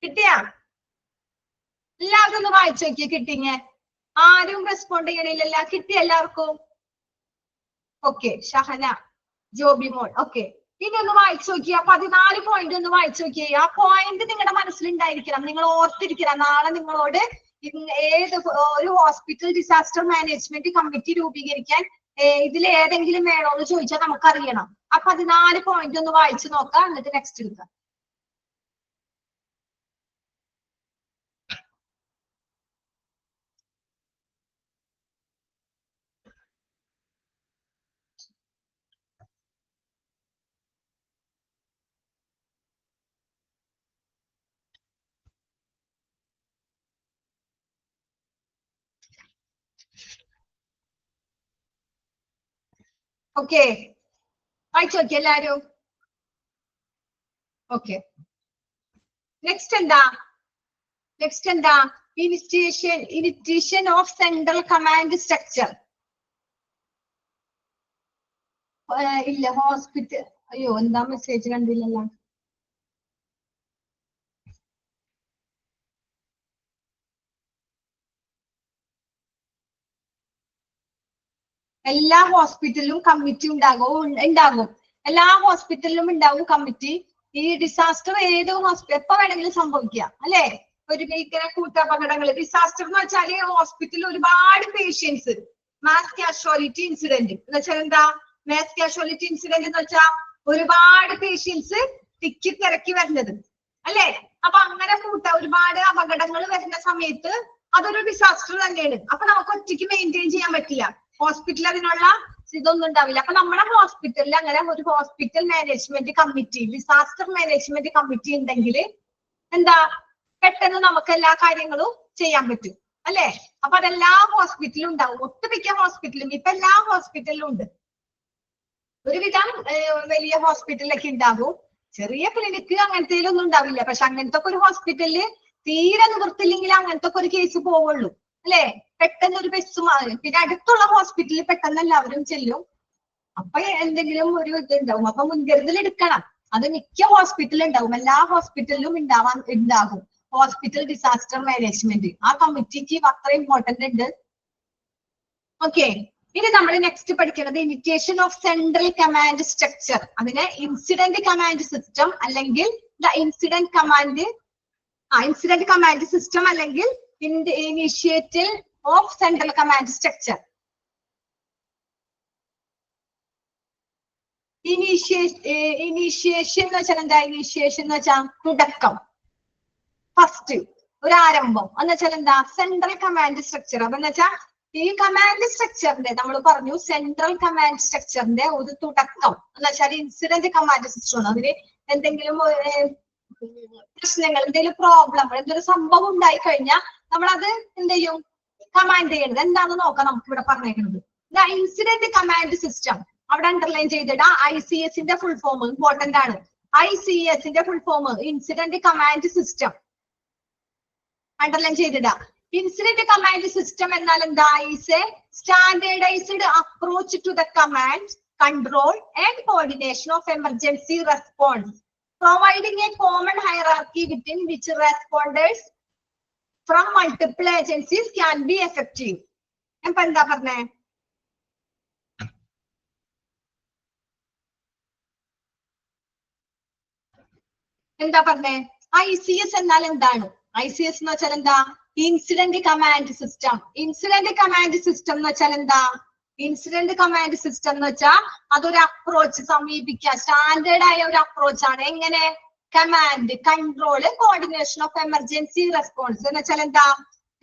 കിട്ടിയാ? എല്ലാവർക്കും ഒന്ന് വായിച്ചു നോക്കിയേ, കിട്ടിങ്ങ? ആരും റെസ്പോണ്ട് ചെയ്യണില്ലല്ല. കിട്ടി എല്ലാവർക്കും? ഓക്കെ, ഷഹന, ജോബി മോൾ. ഓക്കെ, ഇനി ഒന്ന് വായിച്ചു നോക്കിയാ 14 പോയിന്റ് ഒന്ന് വായിച്ചു നോക്കിയേ. ആ പോയിന്റ് നിങ്ങളുടെ മനസ്സിലുണ്ടായിരിക്കണം, നിങ്ങൾ ഓർത്തിരിക്കണം. നാളെ നിങ്ങളോട് ഏത് ഒരു ഹോസ്പിറ്റൽ ഡിസാസ്റ്റർ മാനേജ്മെന്റ് കമ്മിറ്റി രൂപീകരിക്കാൻ ഇതിൽ ഏതെങ്കിലും വേണോന്ന് ചോദിച്ചാൽ നമുക്കറിയണം. ആ 14 പോയിന്റ് ഒന്ന് വായിച്ചു നോക്കാം, എന്നിട്ട് നെക്സ്റ്റ് എടുക്കാം. ഓക്കെ, വായിച്ചു നോക്കി എല്ലാരും? ഓക്കെ, നെക്സ്റ്റ് എന്താ? നെക്സ്റ്റ് എന്താ? Initiation of central command structure. ഇല്ല, ഹോസ്പിറ്റൽ. അയ്യോ, എന്താ മെസ്സേജ് കണ്ടില്ലല്ലോ. എല്ലാ ഹോസ്പിറ്റലിലും കമ്മിറ്റി ഉണ്ടാകും. എല്ലാ ഹോസ്പിറ്റലിലും ഉണ്ടാവും കമ്മിറ്റി. ഈ ഡിസാസ്റ്റർ ഏത് ഹോസ്പിറ്റൽ എപ്പോ വേണമെങ്കിലും സംഭവിക്കാം, അല്ലെ? ഒരു ഇങ്ങനെ കൂട്ടപകടങ്ങൾ, ഡിസാസ്റ്റർ എന്ന് വെച്ചാല് ഹോസ്പിറ്റലിൽ ഒരുപാട് പേഷ്യൻസ്, മാസ് കാഷ്വാലിറ്റി ഇൻസിഡന്റ് എന്ന് വെച്ചാൽ എന്താ? മാസ് കാഷ്വാലിറ്റി ഇൻസിഡന്റ് എന്ന് വെച്ചാൽ ഒരുപാട് പേഷ്യൻസ് തിരക്കി വരുന്നത് അല്ലെ? അപ്പൊ അങ്ങനെ ഒരുപാട് അപകടങ്ങൾ വരുന്ന സമയത്ത് അതൊരു ഡിസാസ്റ്റർ തന്നെയാണ്. അപ്പൊ നമുക്ക് ഒറ്റയ്ക്ക് മെയിൻറ്റെയിൻ ചെയ്യാൻ പറ്റില്ല, ഹോസ്പിറ്റലിൽ അതിനുള്ള ഇതൊന്നും ഉണ്ടാവില്ല. അപ്പൊ നമ്മുടെ ഹോസ്പിറ്റലിൽ അങ്ങനെ ഒരു hospital management committee, disaster management committee ഉണ്ടെങ്കിൽ എന്താ, പെട്ടെന്ന് നമുക്ക് എല്ലാ കാര്യങ്ങളും ചെയ്യാൻ പറ്റും അല്ലെ? അപ്പൊ അതെല്ലാ ഹോസ്പിറ്റലും ഉണ്ടാവും, ഒട്ടുമിക്ക ഹോസ്പിറ്റലും, ഇപ്പൊ എല്ലാ ഹോസ്പിറ്റലിലും ഉണ്ട്. ഒരുവിധം വലിയ ഹോസ്പിറ്റലിലൊക്കെ ഉണ്ടാകും, ചെറിയ ക്ലിനിക്ക് അങ്ങനത്തെ ഒന്നും ഉണ്ടാവില്ല. പക്ഷെ അങ്ങനത്തെ ഒരു ഹോസ്പിറ്റലില് തീരെ നിവൃത്തില്ലെങ്കിൽ അങ്ങനത്തെ ഒരു കേസ് പോവുള്ളൂ അല്ലെ? പെട്ടെന്ന് ഒരു ബസ്, പിന്നെ അടുത്തുള്ള ഹോസ്പിറ്റലിൽ പെട്ടെന്ന് എല്ലാവരും ചെല്ലും. അപ്പൊ എന്തെങ്കിലും ഒരു ഇതുണ്ടാവും, അപ്പൊ മുൻകരുതൽ എടുക്കണം. അത് മിക്ക ഹോസ്പിറ്റലിൽ ഉണ്ടാവും, എല്ലാ ഹോസ്പിറ്റലിലും ഉണ്ടാകും ഹോസ്പിറ്റൽ ഡിസാസ്റ്റർ മാനേജ്മെന്റ്. ആ കമ്മിറ്റിക്ക് അത്ര ഇമ്പോർട്ടന്റ് ഉണ്ട്. ഓക്കെ, ഇനി നമ്മൾ നെക്സ്റ്റ് പഠിക്കുന്നത് initiation of central command structure. അതിനെ ഇൻസിഡന്റ് കമാൻഡ് സിസ്റ്റം അല്ലെങ്കിൽ ഇൻസിഡന്റ് കമാൻഡ് സിസ്റ്റം അല്ലെങ്കിൽ ഇനിഷ്യേറ്റൽ of central command structure. Initiation എന്ന് വെച്ചാൽ എന്താ? ഇനീഷ്യേഷൻ എന്ന് വെച്ചാൽ തുടക്കം, ഫസ്റ്റ്, ഒരു ആരംഭം എന്ന് വെച്ചാൽ എന്താ? Central command structure. അപ്പൊ എന്ന് വെച്ചാൽ ഈ കമാൻഡ് സ്ട്രക്ചറിന്റെ, നമ്മൾ പറഞ്ഞു സെൻട്രൽ കമാൻഡ് സ്ട്രക്ചറിന്റെ ഒരു തുടക്കം എന്ന് വെച്ചാൽ ഇൻസിഡന്റ് കമാൻഡ് സിസ്റ്റം ആണ്. അതിന് എന്തെങ്കിലും പ്രശ്നങ്ങൾ, എന്തെങ്കിലും പ്രോബ്ലം, എന്തൊരു സംഭവം ഉണ്ടായി കഴിഞ്ഞാൽ നമ്മളത് എന്ത് ചെയ്യും? കമാൻഡ് ചെയ്യണത് എന്താണെന്ന് നോക്കാം. നമുക്ക് ഇവിടെ പറഞ്ഞേക്കുന്നത് ഇൻസിഡന്റ് കമാൻഡ് സിസ്റ്റം. അവിടെ അണ്ടർലൈൻ ചെയ്തിടാ. ICSന്റെ ഫുൾ ഫോം ഇമ്പോർട്ടന്റ് ആണ്. ICSന്റെ full form incident command system underline ചെയ്തിടാ. ഇൻസിഡന്റ് കമാൻഡ് സിസ്റ്റം എന്നാൽ എന്താ? Is a standardized approach to the command, control and coordination of emergency response, providing a common hierarchy within which responders from multiple agencies can be effective. അപ്പൊ എന്താ പറഞ്ഞേ? എന്താ പറഞ്ഞേ? ICS എന്നാൽ എന്താണ്? ICS എന്ന് വെച്ചാൽ എന്താ? Incident command system. Incident command system എന്ന് വെച്ചാൽ എന്താ? ഇൻസിഡന്റ് കമാൻഡ് സിസ്റ്റം എന്ന് വെച്ചാൽ അതൊരു അപ്രോച്ച്, സമീപിക്കുക, സ്റ്റാൻഡേർഡ് ആയ ഒരു അപ്രോച്ച് ആണ്. എങ്ങനെ? Command, control, coordination of emergency response എന്ന് വെച്ചാൽ എന്താ?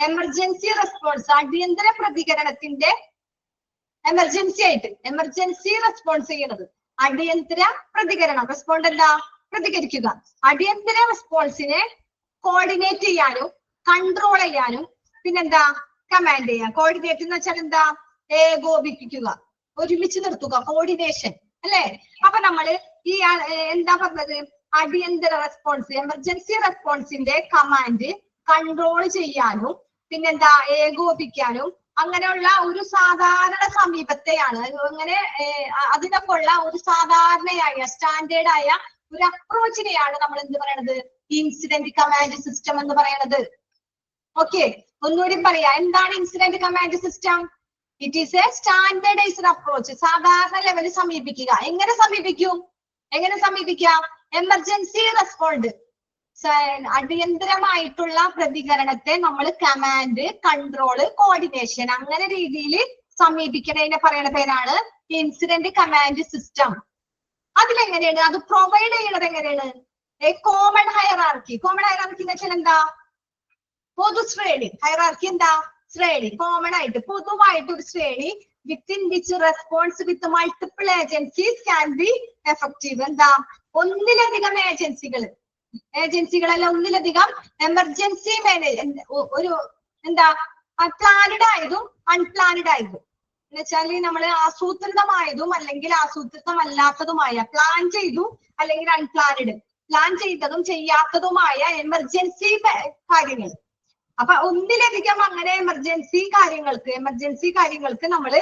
എമർജൻസി റെസ്പോൺസ്, അടിയന്തര പ്രതികരണത്തിന്റെ എമർജൻസി ആയിട്ട് എമർജൻസി റെസ്പോൺസ് ചെയ്യണത്, അടിയന്തര പ്രതികരണം, റെസ്പോണ്ട് എന്താ? പ്രതികരിക്കുക. അടിയന്തര റെസ്പോൺസിനെ കോർഡിനേറ്റ് ചെയ്യാനും കൺട്രോൾ ചെയ്യാനും പിന്നെന്താ? കമാൻഡ് ചെയ്യാം. കോർഡിനേറ്റ് എന്ന് വെച്ചാൽ എന്താ? ഏകോപിപ്പിക്കുക, ഒരുമിച്ച് നിർത്തുക, കോർഡിനേഷൻ അല്ലെ? അപ്പൊ നമ്മള് ഈ എന്താ പറഞ്ഞത്? അടിയന്തര റെസ്പോൺസ്, എമർജൻസി റെസ്പോൺസിന്റെ കമാൻഡ് കൺട്രോൾ ചെയ്യാനും പിന്നെന്താ? ഏകോപിപ്പിക്കാനും അങ്ങനെയുള്ള ഒരു സാധാരണ സമീപത്തെയാണ്, അങ്ങനെ അതിനൊക്കെ ഉള്ള ഒരു സാധാരണയായ സ്റ്റാൻഡേർഡ് ആയ ഒരു അപ്രോച്ചിനെയാണ് നമ്മൾ എന്ത് പറയണത്? ഇൻസിഡന്റ് കമാൻഡ് സിസ്റ്റം എന്ന് പറയണത്. ഓക്കെ, ഒന്നുകൂടി പറയാ, എന്താണ് incident command system? It is a standardized approach, സാധാരണ ലെവലിൽ സമീപിക്കുക. എങ്ങനെ സമീപിക്കും? എമർജൻസി റെസ്പോണ്ട്, അടിയന്തരമായിട്ടുള്ള പ്രതികരണത്തെ നമ്മൾ കമാൻഡ്, കൺട്രോള്, കോർഡിനേഷൻ അങ്ങനെ രീതിയിൽ സമീപിക്കണതിനെ പറയുന്ന പേരാണ് ഇൻസിഡന്റ് കമാൻഡ് സിസ്റ്റം. അതിലെങ്ങനെയാണ് അത് പ്രൊവൈഡ് ചെയ്യണത്? എങ്ങനെയാണ്? Common hierarchy. കോമൺ ഹയറാർക്കി എന്ന് വെച്ചാൽ എന്താ? പൊതുശ്രേണി. ഹയറാർക്കി എന്താ? ശ്രേണി, കോമൺ ആയിട്ട് പൊതുവായിട്ട് ഒരു ശ്രേണി, within which response with multiple agencies can be effective. എന്താ? ഒന്നിലധികം ഏജൻസികളല്ല, ഒന്നിലധികം എമർജൻസി ഒരു എന്താ? പ്ലാനഡ് ആയതും അൺപ്ലാനഡ് ആയതും എന്ന് വെച്ചാല് നമ്മൾ ആസൂത്രിതമായതും അല്ലെങ്കിൽ ആസൂത്രിതമല്ലാത്തതുമായ, പ്ലാൻ ചെയ്തു അല്ലെങ്കിൽ അൺപ്ലാനഡ്, പ്ലാൻ ചെയ്തതും ചെയ്യാത്തതുമായ എമർജൻസി കാര്യങ്ങൾ. അപ്പൊ ഒന്നിലധികം അങ്ങനെ എമർജൻസി കാര്യങ്ങൾക്ക് നമ്മൾ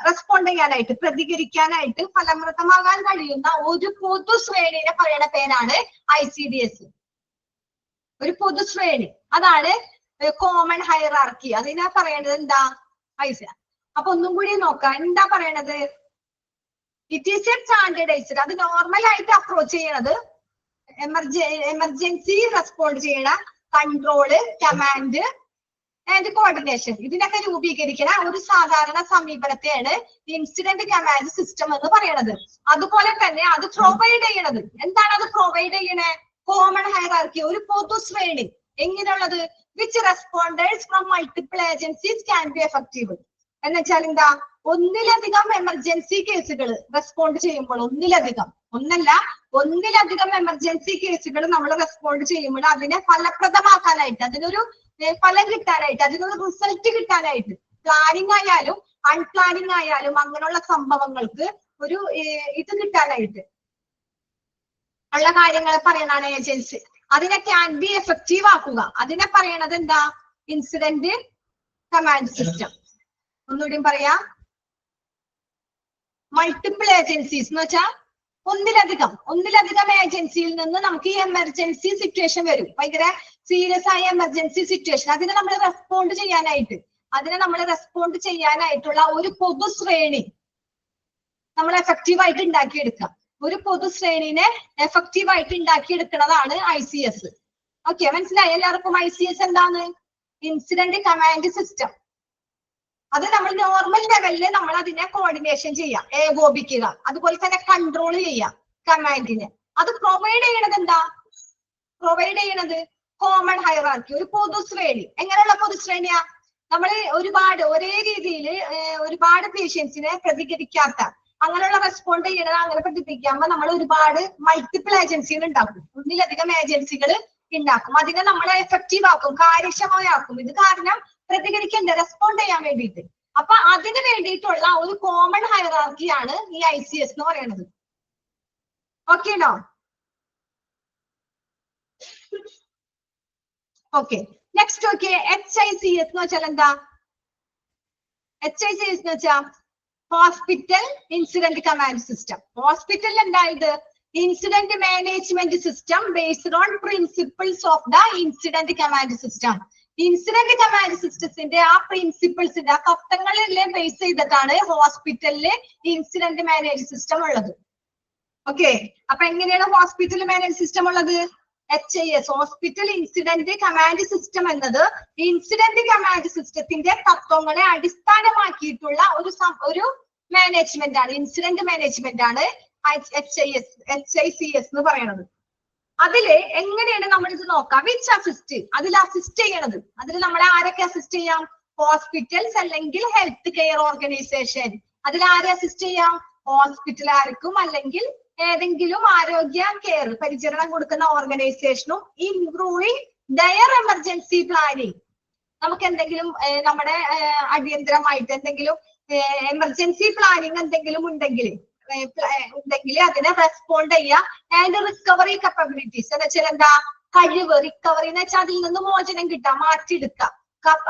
റെസ്പോണ്ട് ചെയ്യാനായിട്ട്, പ്രതികരിക്കാനായിട്ട്, ഫലപ്രദമാകാൻ കഴിയുന്ന ഒരു പൊതുശ്രേണിനെ പറയുന്ന പേരാണ് ICDS. ഒരു പൊതുശ്രേണി, അതാണ് കോമൺ ഹയറാർക്കി. അതിനാ പറയണത് എന്താ? അപ്പൊ ഒന്നും കൂടി നോക്കാം, എന്താ പറയണത്? ഇറ്റ് ഈസ് എ സ്റ്റാൻഡേർഡൈസ്ഡ്, അത് നോർമൽ ആയിട്ട് അപ്രോച്ച് ചെയ്യണത്, എമർജൻസി റെസ്പോണ്ട് ചെയ്യണ കൺട്രോള്, കമാൻഡ് ആൻഡ് കോർഡിനേഷൻ. ഇതിനൊക്കെ രൂപീകരിക്കുന്ന ഒരു സാധാരണ സമീപനത്തെയാണ് ഇൻസിഡന്റ് കമാൻഡ് സിസ്റ്റം എന്ന് പറയുന്നത്. അതുപോലെ തന്നെ അത് പ്രൊവൈഡ് ചെയ്യണത് എന്താണ്? അത് പ്രൊവൈഡ് ചെയ്യണേ കോമൺ ഹൈറാർക്കി, ഒരു പൊതു ശ്രേണി. എങ്ങനെയുള്ളത്? Which responders from multiple agencies can be effective. എന്ന് വെച്ചാൽ എന്താ? ഒന്നിലധികം എമർജൻസി കേസുകൾ റെസ്പോണ്ട് ചെയ്യുമ്പോൾ, ഒന്നിലധികം എമർജൻസി കേസുകൾ നമ്മൾ റെസ്പോണ്ട് ചെയ്യുമ്പോൾ അതിനെ ഫലപ്രദമാക്കാനായിട്ട്, അതിനൊരു ഫലം കിട്ടാനായിട്ട്, അതിനൊരു റിസൾട്ട് കിട്ടാനായിട്ട്, പ്ലാനിങ് ആയാലും അൺപ്ലാനിങ് ആയാലും അങ്ങനെയുള്ള സംഭവങ്ങൾക്ക് ഒരു ഇത് കിട്ടാനായിട്ട് ഉള്ള കാര്യങ്ങൾ പറയണാണ് ഏജൻസി. അതിനെ ക്യാൻ ബി എഫക്റ്റീവ് ആക്കുക. അതിനെ പറയണത് എന്താ? Incident command system. ഒന്നുകൂടി പറയാ, മൾട്ടിപ്പിൾ ഏജൻസീസ് എന്ന് വെച്ചാൽ ഒന്നിലധികം ഏജൻസിയിൽ നിന്ന് നമുക്ക് ഈ എമർജൻസി സിറ്റുവേഷൻ വരും, ഭയങ്കര സീരിയസ് ആയ എമർജൻസി സിറ്റുവേഷൻ. അതിനെ നമ്മൾ റെസ്പോണ്ട് ചെയ്യാനായിട്ടുള്ള ഒരു പൊതു ശ്രേണി നമ്മൾ എഫക്റ്റീവായിട്ട് ഉണ്ടാക്കിയെടുക്കാം. ഒരു പൊതു ശ്രേണിനെ എഫക്റ്റീവായിട്ട് ഉണ്ടാക്കിയെടുക്കുന്നതാണ് ICS. ഓക്കെ, മനസ്സിലായി എല്ലാവർക്കും? ICS എന്താണ്? Incident command system. അത് നമ്മൾ നോർമൽ ലെവലിൽ നമ്മൾ അതിനെ കോർഡിനേഷൻ ചെയ്യാം, ഏകോപിക്കുക, അതുപോലെ തന്നെ കൺട്രോൾ ചെയ്യാം കമാൻഡിനെ. അത് പ്രൊവൈഡ് ചെയ്യണത് എന്താ? പ്രൊവൈഡ് ചെയ്യണത് കോമൺ ഹൈറാർക്കി, ഒരു പൊതു ശ്രേണി. എങ്ങനെയുള്ള പൊതു ശ്രേണിയാ? നമ്മൾ ഒരേ രീതിയിൽ ഒരുപാട് പേഷ്യൻസിനെ പ്രതികരിക്കാത്ത, അങ്ങനെയുള്ള റെസ്പോണ്ട് ചെയ്യണത് അങ്ങനെ പ്രതികരിക്കുമ്പോ നമ്മൾ ഒരുപാട് മൾട്ടിപ്പിൾ ഏജൻസികൾ ഉണ്ടാക്കും, ഒന്നിലധികം ഏജൻസികൾ ഉണ്ടാക്കും. അതിനെ നമ്മളെ എഫക്റ്റീവ് ആക്കും, കാര്യക്ഷമമാക്കും. ഇത് കാരണം പ്രതികരിക്കണ്ടേ, റെസ്പോണ്ട് ചെയ്യാൻ വേണ്ടിയിട്ട്. അപ്പൊ അതിന് വേണ്ടിയിട്ടുള്ള ഒരു കോമൺ ഹൈറാർക്കിയാണ് ഈ ICS എന്ന് പറയുന്നത്. ഓക്കെ ആണോ? ഓക്കെ, നെക്സ്റ്റ് ഓക്കെ, HICS എന്ന് വെച്ചാൽ എന്താ? HICS എന്ന് വെച്ചാൽ ഹോസ്പിറ്റൽ ഇൻസിഡന്റ് കമാൻഡ് സിസ്റ്റം. ഹോസ്പിറ്റലിൽ എന്തായത്? Incident management system based on principles of the incident command system. Incident command സിസ്റ്റത്തിന്റെ ആ പ്രിൻസിപ്പിൾസിന്റെ ആ തത്വങ്ങളിലെ ബേസ് ചെയ്തിട്ടാണ് ഹോസ്പിറ്റലില് ഇൻസിഡന്റ് മാനേജ് സിസ്റ്റം ഉള്ളത്. ഓക്കെ, അപ്പൊ എങ്ങനെയാണ് ഹോസ്പിറ്റൽ മാനേജ് സിസ്റ്റം ഉള്ളത്? HIS, hospital incident command system എന്നത് ഇൻസിഡന്റ് കമാൻഡ് സിസ്റ്റത്തിന്റെ തത്വങ്ങളെ അടിസ്ഥാനമാക്കിയിട്ടുള്ള ഒരു മാനേജ്മെന്റ് ആണ്, ഇൻസിഡന്റ് മാനേജ്മെന്റ് ആണ് HICS എന്ന് പറയുന്നത്. അതില് എങ്ങനെയാണ് നമ്മൾ ഇത് നോക്കാം? വിച്ച് അസിസ്റ്റ്, അതിൽ അസിസ്റ്റ് ചെയ്യണത്, അതിൽ നമ്മളെ ആരൊക്കെ അസിസ്റ്റ് ചെയ്യാം? ഹോസ്പിറ്റൽസ് അല്ലെങ്കിൽ ഹെൽത്ത് കെയർ ഓർഗനൈസേഷൻ. അതിൽ ആരെ അസിസ്റ്റ് ചെയ്യാം? ഹോസ്പിറ്റലുകാർക്കും അല്ലെങ്കിൽ ഏതെങ്കിലും ആരോഗ്യ കെയർ പരിചരണം കൊടുക്കുന്ന ഓർഗനൈസേഷനും ഇംപ്രൂവിങ് ഡയർ എമർജൻസി പ്ലാനിങ്. നമുക്ക് എന്തെങ്കിലും നമ്മുടെ അടിയന്തരമായിട്ട് എന്തെങ്കിലും എമർജൻസി പ്ലാനിങ് എന്തെങ്കിലും ഉണ്ടെങ്കിൽ അതിനെ റെസ്പോണ്ട് ചെയ്യുക. ആൻഡ് റിക്കവറി കപ്പബിലിറ്റീസ് എന്ന് വെച്ചാൽ എന്താ? കഴിവ്. റിക്കവറി എന്ന് വെച്ചാൽ അതിൽ നിന്ന് മോചനം കിട്ടാം, മാറ്റിയെടുക്കാം,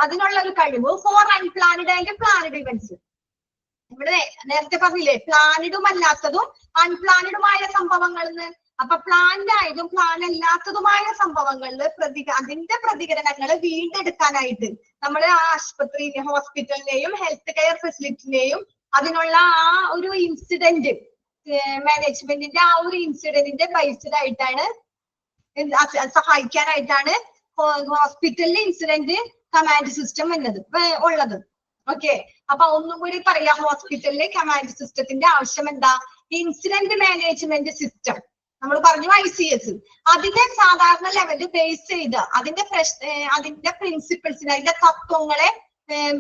അതിനുള്ള ഒരു കഴിവ്. For unplanned and planned events. ഇവിടെ നേരത്തെ പറഞ്ഞില്ലേ, പ്ലാനഡും അല്ലാത്തതും അൺപ്ലാനഡുമായ സംഭവങ്ങളിൽ. അപ്പൊ പ്ലാൻഡ് ആയതും പ്ലാൻ അല്ലാത്തതുമായ സംഭവങ്ങളിൽ അതിന്റെ പ്രതികരണങ്ങൾ വീണ്ടെടുക്കാനായിട്ട് നമ്മൾ ആശുപത്രിയിലെ ഹോസ്പിറ്റലിനെയും ഹെൽത്ത് കെയർ ഫെസിലിറ്റിനെയും അതിനുള്ള ആ ഒരു ഇൻസിഡന്റ് മാനേജ്മെന്റിന്റെ ആ ഒരു ഇൻസിഡന്റിന്റെ ബേസ്ഡ് ആയിട്ടാണ് സഹായിക്കാനായിട്ടാണ് ഹോസ്പിറ്റലിൽ ഇൻസിഡന്റ് കമാൻഡ് സിസ്റ്റം ഉള്ളത്. ഓക്കെ, അപ്പൊ ഒന്നും കൂടി പറയാം, ഹോസ്പിറ്റലിലെ കമാൻഡ് സിസ്റ്റത്തിന്റെ ആവശ്യം എന്താ? ഇൻസിഡന്റ് മാനേജ്മെന്റ് സിസ്റ്റം നമ്മൾ പറഞ്ഞു ICS. അതിന്റെ സാധാരണ ലെവലിൽ ബേസ് ചെയ്ത് അതിന്റെ പ്രിൻസിപ്പിൾസിനെ, അതിന്റെ തത്വങ്ങളെ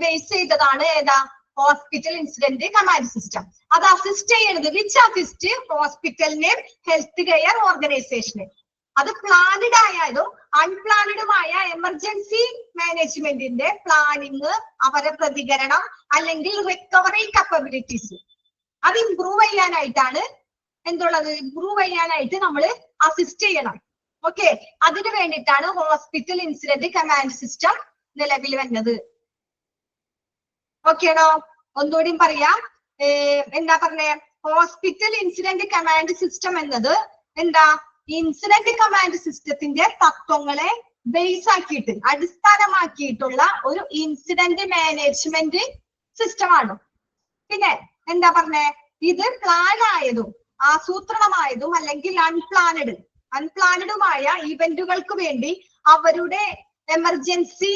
ബേസ് ചെയ്തതാണ് ഏതാ? Hospital incident command system. അത് അസിസ്റ്റ് ചെയ്യണത് വിച്ച് അസിസ്റ്റ് ഹോസ്പിറ്റലിനെ ഹെൽത്ത് കെയർ ഓർഗനൈസേഷനെ. അത് പ്ലാനഡ് ആയാലും അൺപ്ലാനഡുമായ എമർജൻസി മാനേജ്മെന്റിന്റെ പ്ലാനിങ്, അവരെ പ്രതികരണം അല്ലെങ്കിൽ റിക്കവറി കപ്പബിലിറ്റീസ് അത് ഇംപ്രൂവ് ചെയ്യാനായിട്ടാണ് ഇംപ്രൂവ് ചെയ്യാനായിട്ട് നമ്മൾ അസിസ്റ്റ് ചെയ്യണം. ഓക്കെ, അതിനു വേണ്ടിയിട്ടാണ് ഹോസ്പിറ്റൽ ഇൻസിഡന്റ് കമാൻഡ് സിസ്റ്റം നിലവിൽ വന്നത്. ഓക്കെ ആണോ? ഒന്നുകൂടി പറയാം, എന്താ പറഞ്ഞേ? ഹോസ്പിറ്റൽ ഇൻസിഡന്റ് കമാൻഡ് സിസ്റ്റം എന്നത് എന്താ? ഇൻസിഡന്റ് കമാൻഡ് സിസ്റ്റത്തിന്റെ തത്വങ്ങളെ ബേസ് ആക്കിയിട്ട് അടിസ്ഥാനമാക്കിയിട്ടുള്ള ഒരു ഇൻസിഡന്റ് മാനേജ്മെന്റ് സിസ്റ്റമാണ്. പിന്നെ എന്താ പറഞ്ഞേ? ഇത് പ്ലാൻ ആയതും ആസൂത്രണമായതും അല്ലെങ്കിൽ അൺപ്ലാനഡുമായ ഇവന്റുകൾക്ക് വേണ്ടി അവരുടെ എമർജൻസി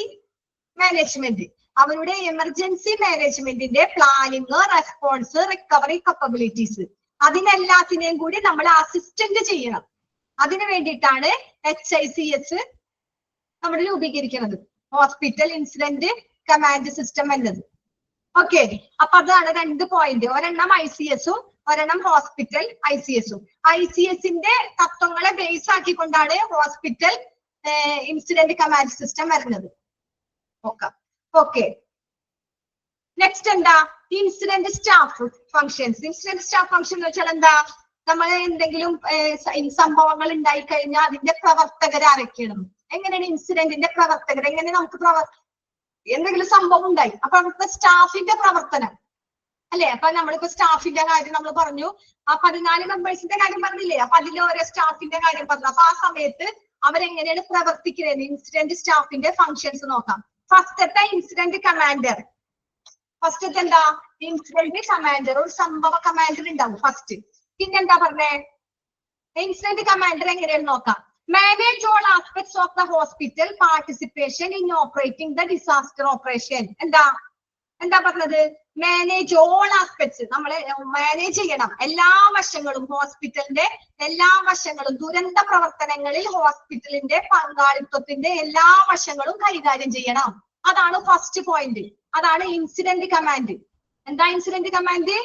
മാനേജ്മെന്റിന്റെ പ്ലാനിങ്, റെസ്പോൺസ്, റിക്കവറി കപ്പബിലിറ്റീസ്, അതിനെല്ലാത്തിനെയും കൂടി നമ്മൾ അസിസ്റ്റന്റ് ചെയ്യണം. അതിനു വേണ്ടിയിട്ടാണ് HICS നമ്മൾ രൂപീകരിക്കുന്നത്, ഹോസ്പിറ്റൽ ഇൻസിഡന്റ് കമാൻഡ് സിസ്റ്റം എന്നത്. ഓക്കെ, അപ്പൊ അതാണ് 2 പോയിന്റ്. ഒരെണ്ണം ICS-ഉം ഒരെണ്ണം ഹോസ്പിറ്റൽ ICS-ഉം. ICS-ന്റെ തത്വങ്ങളെ ബേസ് ആക്കിക്കൊണ്ടാണ് ഹോസ്പിറ്റൽ ഇൻസിഡന്റ് കമാൻഡ് സിസ്റ്റം വരുന്നത്. ഓക്കെ, നെക്സ്റ്റ് എന്താ? Incident staff functions. Incident staff function എന്ന് വെച്ചാൽ എന്താ? നമ്മൾ എന്തെങ്കിലും സംഭവങ്ങൾ ഉണ്ടായി കഴിഞ്ഞാൽ അതിന്റെ പ്രവർത്തകർ ആരൊക്കെയാണ്? എങ്ങനെയാണ് ഇൻസിഡന്റിന്റെ പ്രവർത്തകർ? എങ്ങനെ നമുക്ക് എന്തെങ്കിലും സംഭവം ഉണ്ടായി, അപ്പൊ അവിടുത്തെ സ്റ്റാഫിന്റെ പ്രവർത്തനം അല്ലെ? അപ്പൊ നമ്മളിപ്പോ സ്റ്റാഫിന്റെ കാര്യം നമ്മൾ പറഞ്ഞു, ആ 14 മെമ്പേഴ്സിന്റെ കാര്യം പറഞ്ഞില്ലേ? അപ്പൊ അതിൽ ഓരോ സ്റ്റാഫിന്റെ കാര്യം പറഞ്ഞു. അപ്പൊ ആ സമയത്ത് അവരെങ്ങനെയാണ് പ്രവർത്തിക്കുന്നത്? ഇൻസിഡന്റ് സ്റ്റാഫിന്റെ ഫങ്ഷൻസ് നോക്കാം. ഫസ്റ്റത്തെ ഇൻസിഡന്റ് കമാൻഡർ. ഫസ്റ്റത്തെ എന്താ? Incident commander. ഒരു സംഭവ കമാൻഡർ ഉണ്ടാവും ഫസ്റ്റ്. പിന്നെന്താ പറഞ്ഞേ? ഇൻസിഡന്റ് കമാൻഡർ എങ്ങനെയാണ് നോക്കാം. Manage all aspects of the hospital, participation in operating the disaster operation. എന്താ പറഞ്ഞത്? Manage all aspects. നമ്മള് മാനേജ് ചെയ്യണം എല്ലാ വശങ്ങളും, ഹോസ്പിറ്റലിന്റെ എല്ലാ വശങ്ങളും, ദുരന്ത പ്രവർത്തനങ്ങളിൽ ഹോസ്പിറ്റലിന്റെ പങ്കാളിത്തത്തിന്റെ എല്ലാ വശങ്ങളും കൈകാര്യം ചെയ്യണം. അതാണ് ഫസ്റ്റ് പോയിന്റ്. അതാണ് ഇൻസിഡന്റ് കമാൻഡ്. എന്താ ഇൻസിഡന്റ് കമാൻഡ്?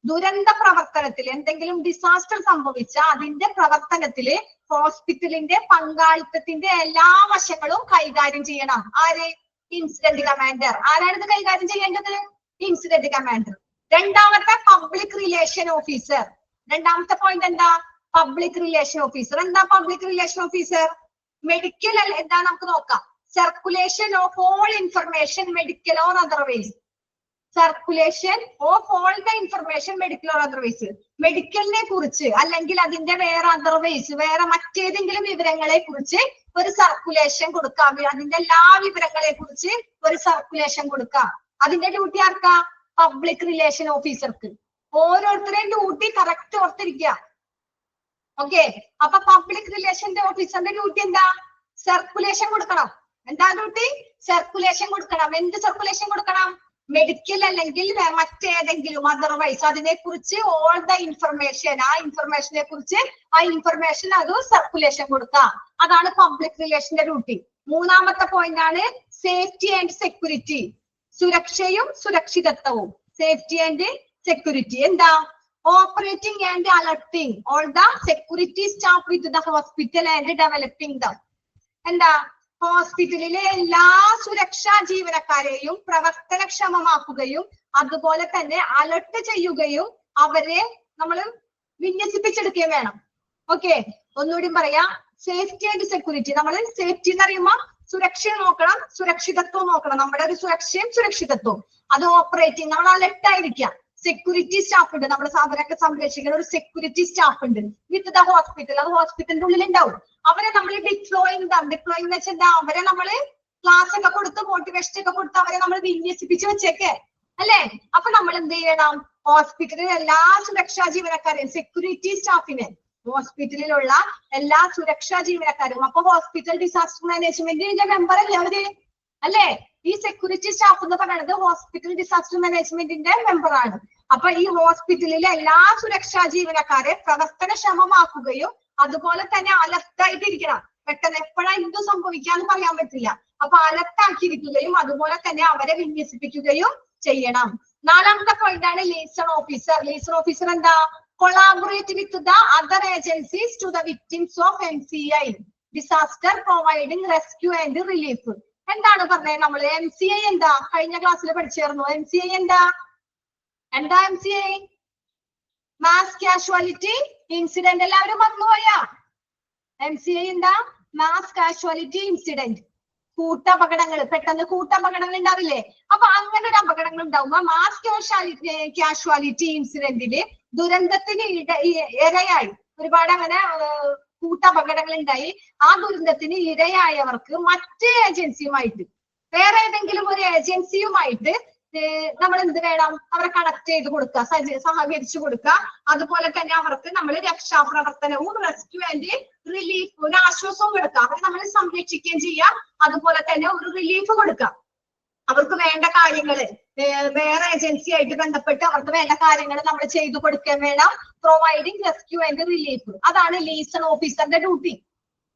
ദുരന്ത പ്രവർത്തനത്തിൽ എന്തെങ്കിലും ഡിസാസ്റ്റർ സംഭവിച്ച അതിന്റെ പ്രവർത്തനത്തില് ഹോസ്പിറ്റലിന്റെ പങ്കാളിത്തത്തിന്റെ എല്ലാ വശങ്ങളും കൈകാര്യം ചെയ്യണം. ആര്? Incident commander. ആരാണ് ഇത് കൈകാര്യം ചെയ്യേണ്ടത്? Incident commander. രണ്ടാമത്തെ പബ്ലിക് റിലേഷൻ ഓഫീസർ. രണ്ടാമത്തെ പോയിന്റ് എന്താ? Public relation officer. എന്താ പബ്ലിക് റിലേഷൻ ഓഫീസർ? മെഡിക്കൽ എന്താ നമുക്ക് നോക്കാം. Circulation of all information, medical or otherwise. Circulation of all the information, medical or otherwise. മെഡിക്കലിനെ കുറിച്ച് അല്ലെങ്കിൽ അതിന്റെ വേറെ അതർവൈസ്, വേറെ മറ്റേതെങ്കിലും വിവരങ്ങളെ കുറിച്ച് ഒരു സർക്കുലേഷൻ കൊടുക്കാം. അതിന്റെ എല്ലാ വിവരങ്ങളെ കുറിച്ച് ഒരു സർക്കുലേഷൻ കൊടുക്കാം. അതിന്റെ ഡ്യൂട്ടി ആർക്കാ? പബ്ലിക് റിലേഷൻ ഓഫീസർക്ക്. ഓരോരുത്തരെയും ഡ്യൂട്ടി കറക്റ്റ് ഓർത്തിരിക്കുക. ഓക്കെ, അപ്പൊ പബ്ലിക് റിലേഷന്റെ ഓഫീസറിന്റെ ഡ്യൂട്ടി എന്താ? സർക്കുലേഷൻ കൊടുക്കണം. എന്താ ഡ്യൂട്ടി? സർക്കുലേഷൻ കൊടുക്കണം. എന്ത് സർക്കുലേഷൻ കൊടുക്കണം? മെഡിക്കൽ അല്ലെങ്കിൽ മറ്റേതെങ്കിലും അതർവൈസ് അതിനെ കുറിച്ച് ഓൾ ദ ഇൻഫർമേഷൻ, ആ ഇൻഫർമേഷനെ കുറിച്ച് ആ ഇൻഫർമേഷൻ അത് സർക്കുലേഷൻ കൊടുക്കാം. അതാണ് പബ്ലിക് റിലേഷന്റെ ഡ്യൂട്ടി. മൂന്നാമത്തെ പോയിന്റ് ആണ് സേഫ്റ്റി ആൻഡ് സെക്യൂരിറ്റി. സുരക്ഷയും സുരക്ഷിതത്വവും. സേഫ്റ്റി ആൻഡ് സെക്യൂരിറ്റി എന്താ? Operating and alerting all the security staff with the hospital and developing them. എന്താ? ഹോസ്പിറ്റലിലെ എല്ലാ സുരക്ഷാ ജീവനക്കാരെയും പ്രവർത്തനക്ഷമമാക്കുകയും അതുപോലെ തന്നെ അലർട്ട് ചെയ്യുകയും അവരെ നമ്മൾ വിന്യസിപ്പിച്ചെടുക്കുകയും വേണം. ഓക്കെ, ഒന്നുകൂടി പറയാം. Safety and security. നമ്മൾ സേഫ്റ്റി എന്ന് പറയുമ്പോൾ സുരക്ഷ നോക്കണം, സുരക്ഷിതത്വം നോക്കണം. നമ്മുടെ ഒരു സുരക്ഷയും സുരക്ഷിതത്വവും. അത് ഓപ്പറേറ്റിംഗ്, നമ്മൾ അലർട്ട് ആയിരിക്കാം. സെക്യൂരിറ്റി സ്റ്റാഫ് ഉണ്ട്, നമ്മുടെ സാധനമൊക്കെ സംരക്ഷിക്കുന്ന ഒരു സെക്യൂരിറ്റി സ്റ്റാഫ് ഉണ്ട് വിത്ത് ദ ഹോസ്പിറ്റൽ. അത് ഹോസ്പിറ്റലിന്റെ ഉള്ളിൽ ഉണ്ടാവും. അവരെ നമ്മൾ ഡിപ്ലോയിങ് എന്ന് വെച്ചാൽ അവരെ നമ്മള് ക്ലാസ് ഒക്കെ കൊടുത്ത് മോട്ടിവേഷൻ ഒക്കെ കൊടുത്ത് അവരെ നമ്മൾ വിന്യസിപ്പിച്ച് വെച്ചേക്കെ അല്ലെ? അപ്പൊ നമ്മൾ എന്ത് ചെയ്യണം? ഹോസ്പിറ്റലിൽ എല്ലാ സുരക്ഷാ ജീവനക്കാരെയും, സെക്യൂരിറ്റി സ്റ്റാഫിനെ, ഹോസ്പിറ്റലിലുള്ള എല്ലാ സുരക്ഷാ ജീവനക്കാരും. അപ്പൊ ഹോസ്പിറ്റൽ ഡിസാസ്റ്റർ മാനേജ്മെന്റിന്റെ മെമ്പർ അല്ലേ അവര്? അല്ലെ? ഈ സെക്യൂരിറ്റി സ്റ്റാഫ് എന്ന് പറയുന്നത് ഹോസ്പിറ്റൽ ഡിസാസ്റ്റർ മാനേജ്മെന്റിന്റെ മെമ്പർ ആണ്. അപ്പൊ ഈ ഹോസ്പിറ്റലിലെ എല്ലാ സുരക്ഷാ ജീവനക്കാരെ പ്രവർത്തനക്ഷമമാക്കുകയും അതുപോലെ തന്നെ അലർട്ടായിട്ടിരിക്കണം. പെട്ടെന്ന് എപ്പോഴാ എന്ത് സംഭവിക്കാന്ന് പറയാൻ പറ്റില്ല. അപ്പൊ അലർട്ടാക്കിയിരിക്കുകയും അതുപോലെ തന്നെ അവരെ വിന്യസിപ്പിക്കുകയും ചെയ്യണം. നാലാമത്തെ പോയിന്റ് ആണ് ലിസൺ ഓഫീസർ. ലിസൺ ഓഫീസർ എന്താ? Collaborate with the other agencies to the victims of MCI, disaster providing rescue and relief. എന്താണ് പറഞ്ഞത് നമ്മള്? MCI എന്താ? കഴിഞ്ഞ ക്ലാസ്സിൽ പഠിച്ചിരുന്നു. MCI എന്താ? MCI? Mass casualty incident. എല്ലാവരും മറന്നുപോയാ? MCI എന്താ? Mass casualty incident. കൂട്ടപകടങ്ങൾ, പെട്ടെന്ന് കൂട്ടപകടങ്ങൾ ഉണ്ടാവില്ലേ? അപ്പൊ അങ്ങനെ ഒരു അപകടങ്ങൾ ഉണ്ടാവുമ്പോ മാസ് കാഷ്വാലിറ്റി ഇൻസിഡന്റില് ദുരന്തത്തിന് ഇരയായി ഒരുപാട് അങ്ങനെ കൂട്ടപകടങ്ങൾ ഉണ്ടായി. ആ ദുരന്തത്തിന് ഇരയായവർക്ക് മറ്റേ ഏജൻസിയുമായിട്ട്, വേറെ ഏതെങ്കിലും ഒരു ഏജൻസിയുമായിട്ട് നമ്മൾ എന്ത് വേണം, അവരെ കണക്ട് ചെയ്ത് കൊടുക്കുക, സഹകരിച്ചു കൊടുക്കുക. അതുപോലെ തന്നെ അവർക്ക് നമ്മൾ രക്ഷാപ്രവർത്തനവും റെസ്ക്യൂ ആൻഡ് റിലീഫ്, ഒരു ആശ്വാസവും കൊടുക്കുക. അവരെ നമ്മൾ സംരക്ഷിക്കുകയും ചെയ്യാം, അതുപോലെ തന്നെ ഒരു റിലീഫ് കൊടുക്കാം. അവർക്ക് വേണ്ട കാര്യങ്ങള് വേറെ ഏജൻസി ആയിട്ട് ബന്ധപ്പെട്ട് അവർക്ക് വേണ്ട കാര്യങ്ങൾ നമ്മൾ ചെയ്തു കൊടുക്കാൻ വേണം. പ്രൊവൈഡിങ് റെസ്ക്യൂ ആൻഡ് റിലീഫ്, അതാണ് ലീസൺ ഓഫീസറിന്റെ ഡ്യൂട്ടി.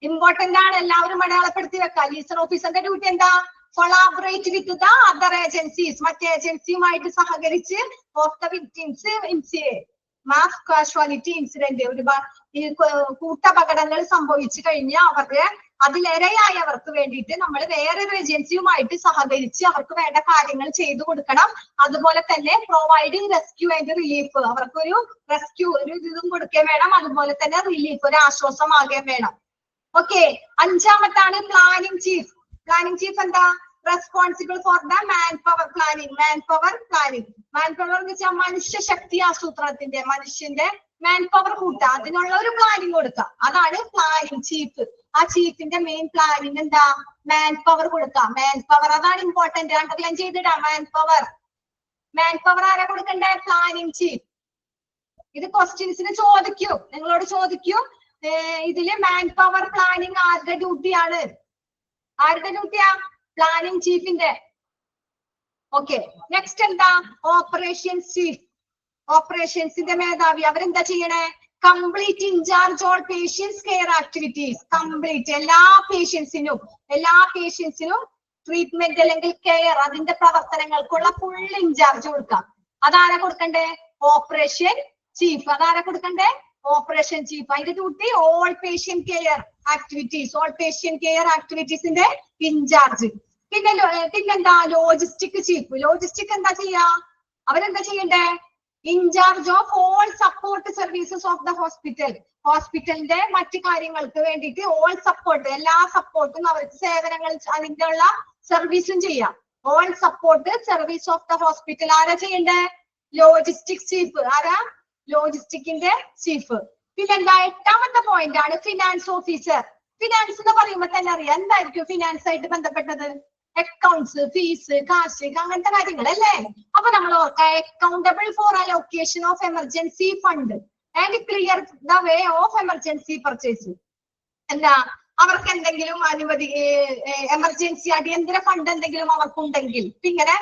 ഇമ്പോർട്ടന്റ് ആണ്, എല്ലാവരും അടയാളപ്പെടുത്തി വെക്കാം. ലീസൺ ഓഫീസറിന്റെ ഡ്യൂട്ടി എന്താ? Collaborate with the other agencies, മറ്റേ ഏജൻസിയുമായിട്ട് സഹകരിച്ച് of the victims mass casualty incident, ഈ കൂട്ടപകടങ്ങൾ സംഭവിച്ചു കഴിഞ്ഞാൽ അവരുടെ അതിലിരയായവർക്ക് വേണ്ടിയിട്ട് നമ്മൾ വേറൊരു ഏജൻസിയുമായിട്ട് സഹകരിച്ച് അവർക്ക് വേണ്ട കാര്യങ്ങൾ ചെയ്തു കൊടുക്കണം. അതുപോലെ തന്നെ പ്രൊവൈഡിങ് റെസ്ക്യൂ ആൻഡ് റിലീഫ്, അവർക്കൊരു റെസ്ക്യൂ ഒരു ഇതും കൊടുക്കുകയും വേണം, അതുപോലെ തന്നെ റിലീഫ് ഒരു ആശ്വാസമാകുകയും വേണം. ഓക്കെ, അഞ്ചാമത്താണ് പ്ലാനിംഗ് ചീഫ്. പ്ലാനിംഗ് ചീഫ് എന്താ? Responsible for the manpower planning. Manpower എന്ന് വെച്ചാൽ മനുഷ്യശക്തി ആസൂത്രണത്തിന്റെ, മനുഷ്യന്റെ മാൻ പവർ കൂട്ടുക, അതിനുള്ള ഒരു പ്ലാനിങ് കൊടുക്കുക, അതാണ് പ്ലാനിംഗ് ചീഫ്. ആ ചീഫിന്റെ മെയിൻ പ്ലാനിങ് എന്താ? മാൻ പവർ കൊടുക്കുക. മാൻ പവർ അതാണ് ഇമ്പോർട്ടന്റ്, അണ്ടർലൈൻ ചെയ്തിടാം. മാൻ പവർ ആരാ കൊടുക്കണ്ടേ? Planning chief. ഇത് ക്വസ്റ്റ്യൻസിന് ചോദിക്കും, നിങ്ങളോട് ചോദിക്കും. ഇതില് മാൻ പവർ പ്ലാനിങ് ആരുടെ ഡ്യൂട്ടിയാണ്? ആരുടെ ഡ്യൂട്ടിയാ? പ്ലാനിംഗ് ചീഫിന്റെ. ഓക്കെ, നെക്സ്റ്റ് എന്താ? Operations chief. ഓപ്പറേഷൻസിന്റെ മേധാവി. അവരെന്താ ചെയ്യണേ? Complete incharge all patients care activities. Complete എല്ലാ പേഷ്യൻസിനും ട്രീറ്റ്മെന്റ് അല്ലെങ്കിൽ കെയർ, അതിന്റെ പ്രവർത്തനങ്ങൾക്കുള്ള ഫുൾ ഇൻചാർജ് കൊടുക്കാം. അതാരാ കൊടുക്കണ്ടേ? Operation chief. അതാരാ കൊടുക്കണ്ടേ? Operation chief. അതിന്റെ ഡ്യൂട്ടി ഓൾ പേഷ്യന്റ് കെയർ ആക്ടിവിറ്റീസിന്റെ ഇൻചാർജ്. പിന്നെന്താ? Logistic chief. ലോജിസ്റ്റിക് എന്താ ചെയ്യാ? അവരെന്താ ചെയ്യണ്ടേ? Incharge of all support services of the hospital. ഹോസ്പിറ്റലിന്റെ മറ്റു കാര്യങ്ങൾക്ക് വേണ്ടിയിട്ട് ഓൾ സപ്പോർട്ട്, എല്ലാ സപ്പോർട്ടും അവർക്ക് സേവനങ്ങൾ അതിന്റെ ഉള്ള സർവീസും ചെയ്യാം. All support service of the hospital ആരാ ചെയ്യണ്ടേ? Logistic chief. ആരാ? ലോജിസ്റ്റിക്കിന്റെ ചീഫ്. പിന്നെന്താ? എട്ടാമത്തെ പോയിന്റ് ആണ് ഫിനാൻസ് ഓഫീസർ. ഫിനാൻസ് എന്ന് പറയുമ്പോൾ തന്നെ അറിയാം എന്തായിരിക്കും ഫിനാൻസ് ആയിട്ട് ബന്ധപ്പെട്ടത്? അക്കൗണ്ട്സ്, ഫീസ്, കാശ്, അങ്ങനത്തെ കാര്യങ്ങൾ അല്ലേ? അപ്പൊ നമ്മൾ ഓർക്കാം, accountable for allocation of emergency fund and clear the way of emergency purchase. എന്താ? അവർക്ക് എന്തെങ്കിലും എമർജൻസി അടിയന്തര ഫണ്ട് എന്തെങ്കിലും അവർക്കുണ്ടെങ്കിൽ, ഇങ്ങനെ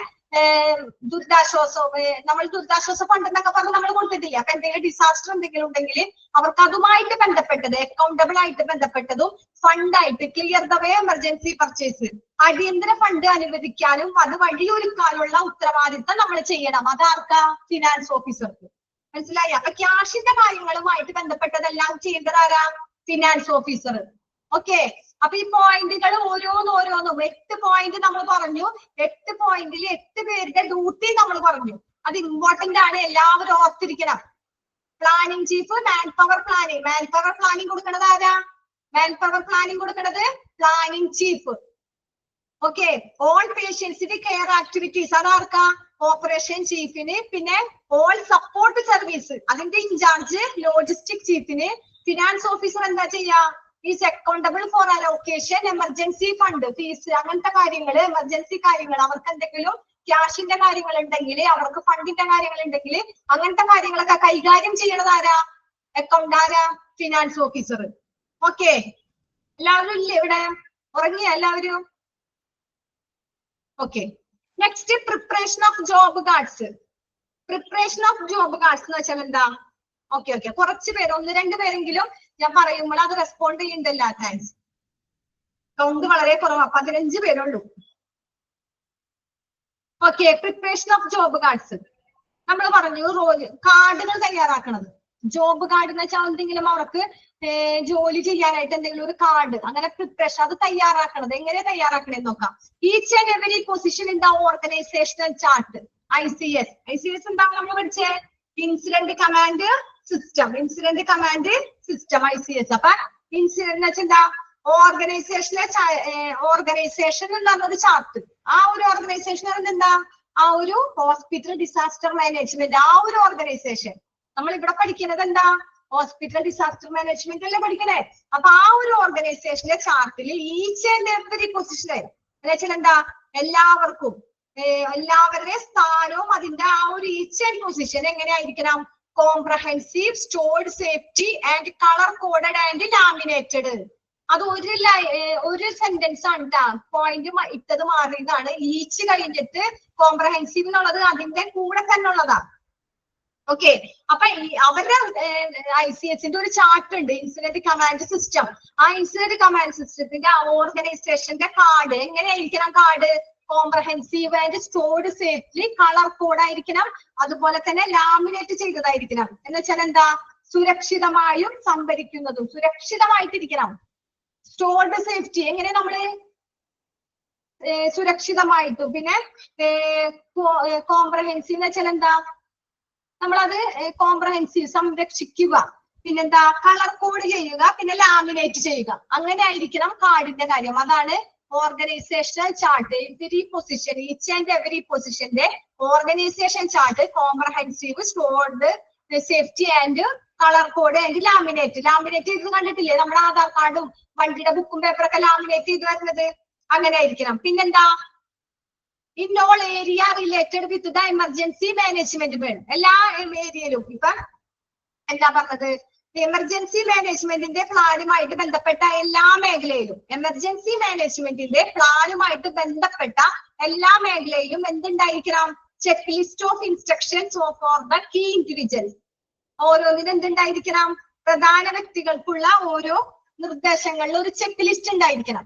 നമ്മൾ ദുരിതാശ്വാസ ഫണ്ട് എന്നൊക്കെ പറഞ്ഞ് നമ്മൾ കൊടുത്തിട്ടില്ല. അപ്പൊ എന്തെങ്കിലും ഡിസാസ്റ്റർ എന്തെങ്കിലും ഉണ്ടെങ്കിൽ അവർക്ക് അതുമായിട്ട് ബന്ധപ്പെട്ടത്, അക്കൗണ്ടബിൾ ആയിട്ട് ബന്ധപ്പെട്ടതും ഫണ്ടായിട്ട് clear the way emergency purchase, അടിയന്തര ഫണ്ട് അനുവദിക്കാനും അത് വഴിയൊരുക്കാനുള്ള ഉത്തരവാദിത്തം നമ്മൾ ചെയ്യണം. അതാർക്കാ? ഫിനാൻസ് ഓഫീസർക്ക്. മനസ്സിലായി? അപ്പൊ ക്യാഷിന്റെ കാര്യങ്ങളുമായിട്ട് ബന്ധപ്പെട്ടതെല്ലാം ചെയ്യേണ്ടത് ആരാ? Finance officer. ഓക്കെ, അപ്പൊ ഈ പോയിന്റുകൾ ഓരോന്നും 8 പോയിന്റ് നമ്മൾ പറഞ്ഞു. 8 പോയിന്റിൽ 8 പേരുടെ ഡ്യൂട്ടി നമ്മൾ പറഞ്ഞു. അത് ഇമ്പോർട്ടന്റ് ആണ്, എല്ലാവരും ഓർത്തിരിക്കണം. Planning chief, manpower planning കൊടുക്കുന്നത് ആരാ? കൊടുക്കുന്നത് പ്ലാനിംഗ് ചീഫ്. ഓക്കെ, ഓൾ പേഷ്യൻസിന്റെ കെയർ ആക്ടിവിറ്റീസ് അതാർക്കാ? ഓപ്പറേഷൻ ചീഫിന്. പിന്നെ ഓൾ സപ്പോർട്ട് സർവീസ് അതിന്റെ ഇൻചാർജ് ലോജിസ്റ്റിക് ചീഫിന്. ഫിനാൻസ് ഓഫീസർ എന്താ ചെയ്യാ? Is accountable for allocation emergency fund, fees, അങ്ങനത്തെ കാര്യങ്ങൾ, എമർജൻസി കാര്യങ്ങൾ, അവർക്ക് എന്തെങ്കിലും ക്യാഷിന്റെ കാര്യങ്ങൾ ഉണ്ടെങ്കിൽ, അവർക്ക് ഫണ്ടിന്റെ കാര്യങ്ങൾ ഉണ്ടെങ്കിൽ, അങ്ങനത്തെ കാര്യങ്ങളൊക്കെ കൈകാര്യം ചെയ്യണത് ആരാ? ആരാ? Finance officer. ഓക്കെ, എല്ലാവരും ഇല്ലേ ഇവിടെ? ഉറങ്ങിയ എല്ലാവരും? Okay, next preparation of job cards. എന്ന് വെച്ചാൽ എന്താ? ഓക്കെ, കുറച്ച് പേര്, 1-2 പേരെങ്കിലും ഞാൻ പറയുമ്പോൾ അത് റെസ്പോണ്ട് ചെയ്യണ്ടല്ല. താങ്ക്സ്. കൗണ്ട് വളരെ കുറവാ, 15 പേരുള്ളൂ. Okay, preparation of job cards. നമ്മൾ പറഞ്ഞു കാർഡുകൾ തയ്യാറാക്കണത്. ജോബ് കാർഡ് എന്ന് വെച്ചാൽ എന്തെങ്കിലും അവർക്ക് ജോലി ചെയ്യാനായിട്ട് എന്തെങ്കിലും ഒരു കാർഡ്, അങ്ങനെ പ്രിപ്പറേഷൻ, അത് തയ്യാറാക്കണത്. എങ്ങനെ തയ്യാറാക്കണേന്ന് നോക്കാം. Each and every position in the organisational chart. ICS എന്താണ് നമ്മൾ പഠിച്ചേ? Incident command system. ICS. അപ്പൊ ഇൻസിഡന്റ് എന്ന് വെച്ചാൽ എന്താ? ഓർഗനൈസേഷൻ എന്ന് പറഞ്ഞൊരു ചാർട്ട്. ആ ഒരു ഓർഗനൈസേഷൻ എന്താ? ആ ഒരു ഹോസ്പിറ്റൽ ഡിസാസ്റ്റർ മാനേജ്മെന്റ്, ആ ഒരു ഓർഗനൈസേഷൻ. നമ്മൾ ഇവിടെ പഠിക്കുന്നത് എന്താ? ഹോസ്പിറ്റൽ ഡിസാസ്റ്റർ മാനേജ്മെന്റ് അല്ലേ പഠിക്കണേ? അപ്പൊ ആ ഒരു ഓർഗനൈസേഷന്റെ ചാർട്ടിൽ ഈച്ച് ആൻഡ് എവരി പൊസിഷൻ എന്ന് വെച്ചാൽ എന്താ? എല്ലാവർക്കും എല്ലാവരുടെയും സ്ഥാനവും അതിന്റെ ആ ഒരു ഈച്ച് ആൻഡ് പൊസിഷൻ എങ്ങനെയായിരിക്കണം? Comprehensive, stored, safety and colour coded and laminated. അത് ഒരു സെന്റൻസ് ആണ് ട്ടാ. പോയിന്റ് ഇട്ടത് മാറിയതാണ്. ഈച്ച് കഴിഞ്ഞിട്ട് കോംപ്രഹെൻസീവ് എന്നുള്ളത് അതിന്റെ കൂടെ തന്നെ ഉള്ളതാ. ഓക്കെ, അപ്പൊ അവരുടെ ICSന്റെ ഒരു ചാർട്ട് ഉണ്ട്, ഇൻസിഡന്റ് കമാൻഡ് സിസ്റ്റം. ആ ഇൻസിഡന്റ് കമാൻഡ് സിസ്റ്റത്തിന്റെ ഓർഗനൈസേഷന്റെ കാർഡ് എങ്ങനെയായിരിക്കണം? Card comprehensive and stored safely, colour code ആയിരിക്കണം, അതുപോലെ തന്നെ ലാമിനേറ്റ് ചെയ്തതായിരിക്കണം. എന്ന് വെച്ചാൽ എന്താ? സുരക്ഷിതമായും സംഭരിക്കുന്നതും സുരക്ഷിതമായിട്ടിരിക്കണം. സ്റ്റോർഡ് സേഫ്റ്റി എങ്ങനെ നമ്മള് സുരക്ഷിതമായിട്ടും, പിന്നെ കോംപ്രഹെൻസീവ് എന്ന് വെച്ചാൽ എന്താ? നമ്മളത് കോംപ്രഹെൻസീവ് സംരക്ഷിക്കുക, പിന്നെന്താ? കളർ കോഡ് ചെയ്യുക, പിന്നെ ലാമിനേറ്റ് ചെയ്യുക. അങ്ങനെ ആയിരിക്കണം കാർഡിന്റെ കാര്യം. അതാണ് organisational chart. Every position, each and every പൊസിഷന്റെ organisation chart comprehensive, stored safety and colour code and laminate. Laminate ചെയ്ത് കണ്ടിട്ടില്ലേ? നമ്മുടെ ആധാർ കാർഡും വണ്ടിയുടെ ബുക്കും പേപ്പറൊക്കെ ലാമിനേറ്റ് ചെയ്ത് വരുന്നത് അങ്ങനെ ആയിരിക്കണം. പിന്നെന്താ? In all area related with the emergency management plan. എല്ലാ ഏരിയയിലും ഇപ്പൊ എന്താ പറഞ്ഞത്? എമർജൻസി മാനേജ്മെന്റിന്റെ പ്ലാനുമായിട്ട് ബന്ധപ്പെട്ട എല്ലാ മേഖലയിലും, എമർജൻസി മാനേജ്മെന്റിന്റെ പ്ലാനുമായിട്ട് ബന്ധപ്പെട്ട എല്ലാ മേഖലയിലും എന്തുണ്ടായിരിക്കണം? Checklist of instructions for the key individuals. ഓരോന്നിനും എന്തുണ്ടായിരിക്കണം? പ്രധാന വ്യക്തികൾക്കുള്ള ഓരോ നിർദ്ദേശങ്ങളിൽ ഒരു ചെക്ക് ലിസ്റ്റ് ഉണ്ടായിരിക്കണം,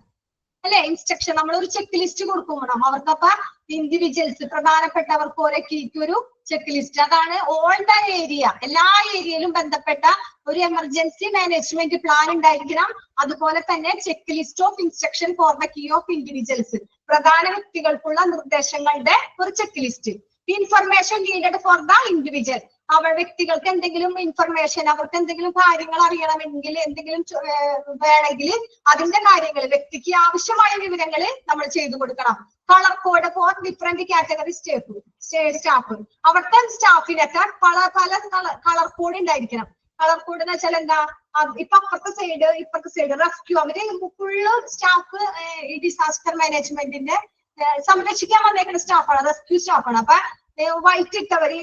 അല്ലെ? ഇൻസ്ട്രക്ഷൻ നമ്മൾ ഒരു ചെക്ക് ലിസ്റ്റ് കൊടുക്കണം അവർക്കപ്പൊ ഇൻഡിവിജ്വൽസ് പ്രധാനപ്പെട്ടവർക്ക് ഓരോ കീക്ക് ഒരു ചെക്ക് ലിസ്റ്റ്. അതാണ് ഓൾ ദ ഏരിയ, എല്ലാ ഏരിയയിലും ബന്ധപ്പെട്ട ഒരു എമർജൻസി മാനേജ്മെന്റ് പ്ലാൻ ഉണ്ടായിരിക്കണം. അതുപോലെ തന്നെ checklist of instruction for the key of individuals, പ്രധാന വ്യക്തികൾക്കുള്ള നിർദ്ദേശങ്ങളുടെ ഒരു checklist. Information needed for the individual, അവർ വ്യക്തികൾക്ക് എന്തെങ്കിലും ഇൻഫർമേഷൻ, അവർക്ക് എന്തെങ്കിലും കാര്യങ്ങൾ അറിയണമെങ്കിൽ, എന്തെങ്കിലും വേണമെങ്കിൽ അതിന്റെ കാര്യങ്ങൾ, വ്യക്തിക്ക് ആവശ്യമായ വിവരങ്ങൾ നമ്മൾ ചെയ്തു കൊടുക്കണം. Colour code for different category staff, അവിടുത്തെ സ്റ്റാഫിനൊക്കെ പല കളർ കോഡ് ഉണ്ടായിരിക്കണം. കളർ കോഡ് എന്ന് വെച്ചാൽ എന്താ? ഇപ്പൊ ഇപ്പുറത്തെ സൈഡ് റെസ്ക്യൂ, അവര് ഫുള്ള് സ്റ്റാഫ് ഈ ഡിസാസ്റ്റർ മാനേജ്മെന്റിന്റെ സംരക്ഷിക്കാൻ വന്നേക്കുന്ന സ്റ്റാഫാണ്, റെസ്ക്യൂ സ്റ്റാഫാണ്. അപ്പൊ വൈറ്റ് ഇട്ടവര്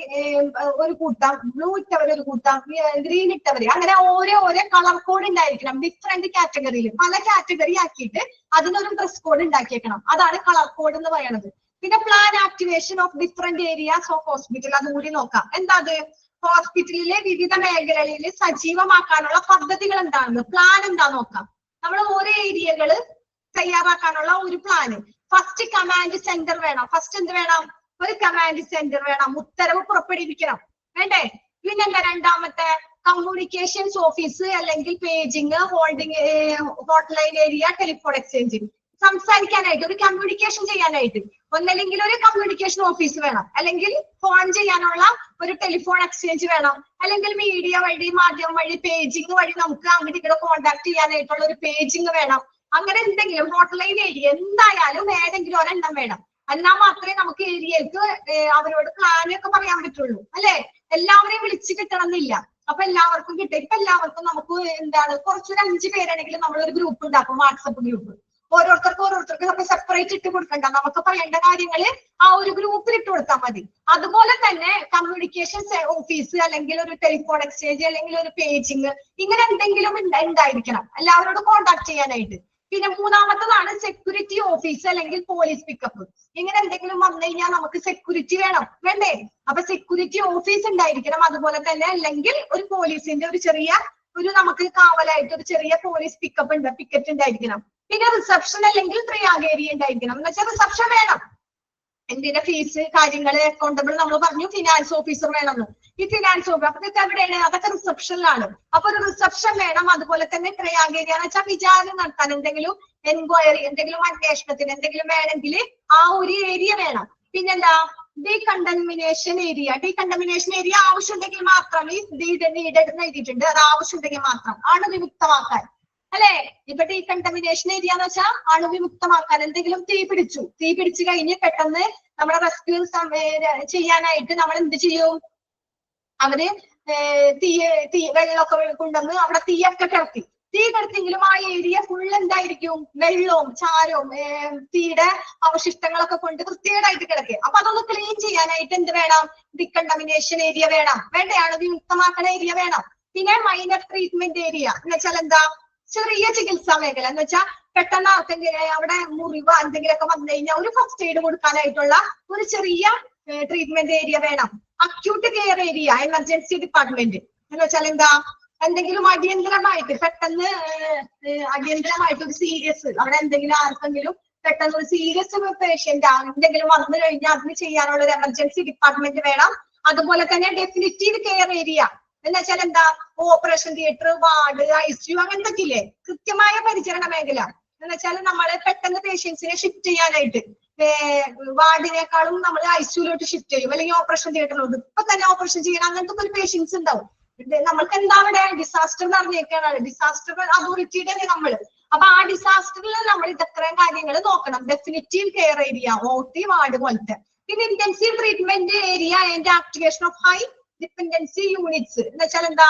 ഒരു കൂട്ടം, ബ്ലൂ ഇട്ടവര് ഒരു കൂട്ടം, ഗ്രീൻ ഇട്ടവര്, അങ്ങനെ ഓരോ കളർ കോഡ് ഉണ്ടായിരിക്കണം. ഡിഫറെന്റ് കാറ്റഗറിയിൽ പല കാറ്റഗറി ആക്കിയിട്ട് അതിനൊരു ഡ്രസ് കോഡ് ഉണ്ടാക്കിയേക്കണം. അതാണ് കളർ കോഡ് എന്ന് പറയുന്നത്. പിന്നെ plan activation of different areas of hospital, അതുകൂടി നോക്കാം. എന്താ അത്? ഹോസ്പിറ്റലിലെ വിവിധ മേഖലകളിൽ സജീവമാക്കാനുള്ള പദ്ധതികൾ എന്താണെന്ന്, പ്ലാൻ എന്താ നോക്കാം. നമ്മൾ ഓരോ ഏരിയകള് തയ്യാറാക്കാനുള്ള ഒരു പ്ലാന്. ഫസ്റ്റ് കമാൻഡ് സെന്റർ വേണം. ഫസ്റ്റ് എന്ത് വേണം? ഒരു കമാൻഡ് സെന്റർ വേണം, ഉത്തരവ് പുറപ്പെടുവിക്കണം, വേണ്ടേ? പിന്നെന്താ രണ്ടാമത്തെ? കമ്മ്യൂണിക്കേഷൻസ് ഓഫീസ് അല്ലെങ്കിൽ paging, hotline area, telephone exchanging. സംസാരിക്കാനായിട്ട്, ഒരു കമ്മ്യൂണിക്കേഷൻ ചെയ്യാനായിട്ട് ഒന്നല്ലെങ്കിൽ ഒരു കമ്മ്യൂണിക്കേഷൻ ഓഫീസ് വേണം, അല്ലെങ്കിൽ ഫോൺ ചെയ്യാനുള്ള ഒരു ടെലിഫോൺ എക്സ്ചേഞ്ച് വേണം, അല്ലെങ്കിൽ മീഡിയ വഴി, മാധ്യമം വഴി, പേജിങ് വഴി നമുക്ക് അങ്ങോട്ട് ഇവിടെ കോൺടാക്ട് ചെയ്യാനായിട്ടുള്ള ഒരു പേജിങ് വേണം. അങ്ങനെ എന്തെങ്കിലും ഹോട്ട്ലൈൻ ഏരിയ എന്തായാലും ഏതെങ്കിലും ഒരെണ്ണം വേണം. എന്നാൽ മാത്രമേ നമുക്ക് ഏരിയക്ക് അവരോട് പ്ലാനൊക്കെ പറയാൻ പറ്റുള്ളൂ, അല്ലെ? എല്ലാവരെയും വിളിച്ച് കിട്ടണം എന്നില്ല. അപ്പൊ എല്ലാവർക്കും കിട്ടും. ഇപ്പൊ എല്ലാവർക്കും നമുക്ക് എന്താണ്, കുറച്ചൊരു 5 പേരാണെങ്കിലും നമ്മളൊരു ഗ്രൂപ്പ് ഉണ്ടാക്കും, വാട്സപ്പ് ഗ്രൂപ്പ്. ഓരോരുത്തർക്ക് നമ്മൾ സെപ്പറേറ്റ് ഇട്ട് കൊടുക്കണ്ട, നമുക്ക് പറയേണ്ട കാര്യങ്ങള് ആ ഒരു ഗ്രൂപ്പിൽ ഇട്ട് കൊടുത്താൽ മതി. അതുപോലെ തന്നെ കമ്മ്യൂണിക്കേഷൻ ഓഫീസ്, അല്ലെങ്കിൽ ഒരു ടെലിഫോൺ എക്സ്ചേഞ്ച്, അല്ലെങ്കിൽ ഒരു പേജിങ്, ഇങ്ങനെ എന്തെങ്കിലും ഉണ്ടായിരിക്കണം എല്ലാവരോട് കോൺടാക്ട് ചെയ്യാനായിട്ട്. പിന്നെ മൂന്നാമത്തതാണ് സെക്യൂരിറ്റി ഓഫീസ് അല്ലെങ്കിൽ പോലീസ് പിക്കപ്പ്. ഇങ്ങനെ എന്തെങ്കിലും വന്നു കഴിഞ്ഞാൽ നമുക്ക് സെക്യൂരിറ്റി വേണ്ടേ? അപ്പൊ സെക്യൂരിറ്റി ഓഫീസ് ഉണ്ടായിരിക്കണം. അതുപോലെ തന്നെ അല്ലെങ്കിൽ ഒരു പോലീസിന്റെ ഒരു നമുക്ക് കാവലായിട്ട് ഒരു ചെറിയ പോലീസ് പിക്കറ്റ് ഉണ്ടായിരിക്കണം. പിന്നെ റിസപ്ഷൻ അല്ലെങ്കിൽ ത്രിയാഗ് ഏരിയ ഉണ്ടായിരിക്കണം. എന്ന് വെച്ചാൽ റിസപ്ഷൻ വേണം. എന്തിന്റെ ഫീസ് കാര്യങ്ങള് അക്കൗണ്ടബിൾ നമ്മൾ പറഞ്ഞു. ഫിനാൻസ് ഓഫീസർ വേണമെന്ന്. ഈ ഫിനാൻസ് ഓഫീസർ അതൊക്കെ എവിടെയാണ്? അതൊക്കെ റിസപ്ഷനിലാണ്. അപ്പൊ ഒരു റിസപ്ഷൻ വേണം. അതുപോലെ തന്നെ ത്രിയാഗ് ഏരിയ എന്ന് വെച്ചാൽ വിചാരണ നടത്താൻ, എന്തെങ്കിലും എൻക്വയറി, എന്തെങ്കിലും അന്വേഷണത്തിന് എന്തെങ്കിലും വേണമെങ്കിൽ ആ ഒരു ഏരിയ വേണം. പിന്നെന്താ? ഡീകണ്ടമിനേഷൻ ഏരിയ. ഡീകണ്ടമിനേഷൻ ഏരിയ ആവശ്യമുണ്ടെങ്കിൽ മാത്രം, ഈ നീഡഡ് എഴുതിയിട്ടുണ്ട്, അത് ആവശ്യമുണ്ടെങ്കിൽ മാത്രം അണുവിമുക്തമാക്കാൻ, അല്ലെ? ഇപ്പൊ ഡീകണ്ടമിനേഷൻ ഏരിയ എന്ന് വെച്ചാൽ അണുവിമുക്തമാക്കാൻ. എന്തെങ്കിലും തീ പിടിച്ചു കഴിഞ്ഞ് പെട്ടെന്ന് നമ്മുടെ റെസ്ക്യൂ ചെയ്യാനായിട്ട് നമ്മൾ എന്ത് ചെയ്യും? അവര് വെള്ളമൊക്കെ കൊണ്ടുവന്ന് അവിടെ തീയൊക്കെ കിടത്തി. തീ കെടുത്തെങ്കിലും ആ ഏരിയ ഫുൾ എന്തായിരിക്കും, വെള്ളവും ചാരവും തീയുടെ അവശിഷ്ടങ്ങളൊക്കെ കൊണ്ട് വൃത്തികേടായിട്ട് കിടക്കുക. അപ്പൊ അതൊന്ന് ക്ലീൻ ചെയ്യാനായിട്ട് എന്ത് വേണം, ഡിക്കണ്ടമിനേഷൻ ഏരിയ വേണം, വേണ്ടയാണ് വിമുക്തമാക്കണ ഏരിയ വേണം. പിന്നെ മൈനർ ട്രീറ്റ്മെന്റ് ഏരിയ എന്ന് വെച്ചാൽ എന്താ, ചെറിയ ചികിത്സാ മേഖല എന്ന് വെച്ചാൽ പെട്ടെന്ന് ആർക്കെങ്കിലും അവിടെ മുറിവ് എന്തെങ്കിലുമൊക്കെ വന്നു കഴിഞ്ഞാൽ ഒരു ഫസ്റ്റ് എയ്ഡ് കൊടുക്കാനായിട്ടുള്ള ഒരു ചെറിയ ട്രീറ്റ്മെന്റ് ഏരിയ വേണം. Acute care area, emergency department എന്ന് വെച്ചാൽ എന്താ, എന്തെങ്കിലും അടിയന്തരമായിട്ട് പെട്ടെന്ന് അടിയന്തരമായിട്ട് ഒരു സീരിയസ് അവിടെ എന്തെങ്കിലും ആർക്കെങ്കിലും പെട്ടെന്ന് ഒരു സീരിയസ് പേഷ്യന്റ് എന്തെങ്കിലും വന്നു കഴിഞ്ഞാൽ അതിന് ചെയ്യാനുള്ള ഒരു എമർജൻസി ഡിപ്പാർട്ട്മെന്റ് വേണം. അതുപോലെ തന്നെ ഡെഫിനിറ്റീവ് കെയർ ഏരിയ എന്ന് വെച്ചാൽ എന്താ, ഓപ്പറേഷൻ തിയേറ്റർ, വാർഡ്, ICU അങ്ങനത്തെ ഇല്ലേ, കൃത്യമായ പരിചരണ മേഖല എന്ന് വെച്ചാൽ നമ്മള് പെട്ടെന്ന് പേഷ്യൻസിനെ ഷിഫ്റ്റ് ചെയ്യാനായിട്ട് വാർഡിനേക്കാളും നമ്മൾ ICUലോട്ട് ഷിഫ്റ്റ് ചെയ്യും, അല്ലെങ്കിൽ ഓപ്പറേഷൻ തിയേറ്ററിലോട്ട് ഇപ്പൊ തന്നെ ഓപ്പറേഷൻ ചെയ്യണം, അങ്ങനത്തെ ഒരു പേഷ്യൻസ് ഉണ്ടാവും. നമ്മൾക്ക് എന്താ അവിടെ ഡിസാസ്റ്റർ നടന്നേക്കാണ്, ഡിസാസ്റ്റർ അതോറിറ്റിയുടെ തന്നെ നമ്മള്. അപ്പൊ ആ ഡിസാസ്റ്ററിൽ നമ്മൾ ഇത്രയും കാര്യങ്ങൾ നോക്കണം. Definitive care area, OT, ward പോലത്തെ. പിന്നെ intensive treatment area and activation of high dependency units എന്ന് വെച്ചാൽ എന്താ,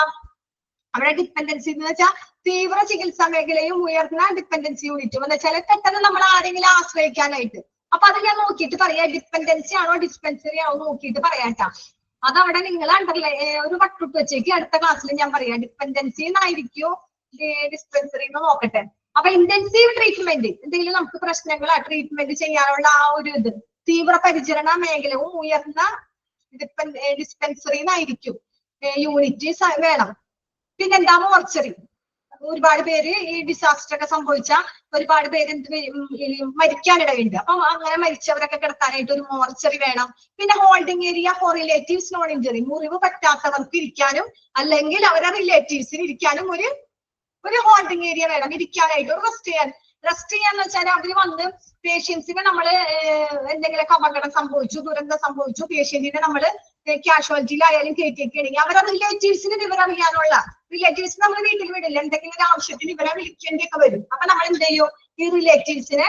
അവിടെ ഡിപ്പെൻഡൻസി എന്ന് വെച്ചാൽ തീവ്ര ചികിത്സാ മേഖലയും ഉയർന്ന ഡിപ്പെൻഡൻസി യൂണിറ്റും എന്ന് വെച്ചാൽ പെട്ടെന്ന് നമ്മൾ ആരെങ്കിലും ആശ്രയിക്കാനായിട്ട്. അപ്പൊ അത് ഞാൻ നോക്കിയിട്ട് പറയാം, ഡിപ്പെൻഡൻസി ആണോ ഡിസ്പെൻസറി ആണോ നോക്കിയിട്ട് പറയാട്ടാ. അതവിടെ നിങ്ങൾ അണ്ടർലൈ ഒരു വട്ടിട്ട് വെച്ചേക്ക്, അടുത്ത ക്ലാസ്സിൽ ഞാൻ പറയാം ഡിപ്പെൻഡൻസി എന്നായിരിക്കും ഡിസ്പെൻസറി എന്ന് നോക്കട്ടെ. അപ്പൊ ഇന്റൻസീവ് ട്രീറ്റ്മെന്റ് എന്തെങ്കിലും നമുക്ക് പ്രശ്നങ്ങളാ ട്രീറ്റ്മെന്റ് ചെയ്യാനുള്ള ആ ഒരു ഇത് തീവ്ര പരിചരണ മേഖലവും ഉയർന്ന ഡിസ്പെൻസറി എന്നായിരിക്കും യൂണിറ്റ് വേണം. പിന്നെന്താ, മോർച്ചറി. ഒരുപാട് പേര് ഈ ഡിസാസ്റ്റർ ഒക്കെ സംഭവിച്ച ഒരുപാട് പേര് മരിക്കാനിടയുണ്ട്. അപ്പം അങ്ങനെ മരിച്ചവരൊക്കെ കിടക്കാനായിട്ട് ഒരു മോർച്ചറി വേണം. പിന്നെ holding area for relatives non injury, മുറിവ് പറ്റാത്തവർക്ക് ഇരിക്കാനും അല്ലെങ്കിൽ അവരുടെ റിലേറ്റീവ്സിന് ഇരിക്കാനും ഒരു ഹോൾഡിംഗ് ഏരിയ വേണം, ഇരിക്കാനായിട്ട് ഒരു റെസ്റ്റ് ചെയ്യാന്ന് വെച്ചാൽ അവര് വന്ന് പേഷ്യൻസിനെ നമ്മള് എന്തെങ്കിലുമൊക്കെ അപകടം സംഭവിച്ചു, ദുരന്തം സംഭവിച്ചു, പേഷ്യന്റിനെ നമ്മള് കാഷ്വാലിറ്റിയിലായാലും കയറ്റിയൊക്കെയാണെങ്കിൽ അവരെ റിലേറ്റീവ്സിന് വിവരറിയാനുള്ള, റിലേറ്റീവ്സിന് നമ്മൾ വീട്ടിൽ വിടില്ല, എന്തെങ്കിലും ഒരു ആവശ്യത്തിന് ഇവരെ വിളിക്കേണ്ടിയൊക്കെ വരും. അപ്പൊ നമ്മൾ എന്ത് ചെയ്യും, ഈ റിലേറ്റീവ്സിനെ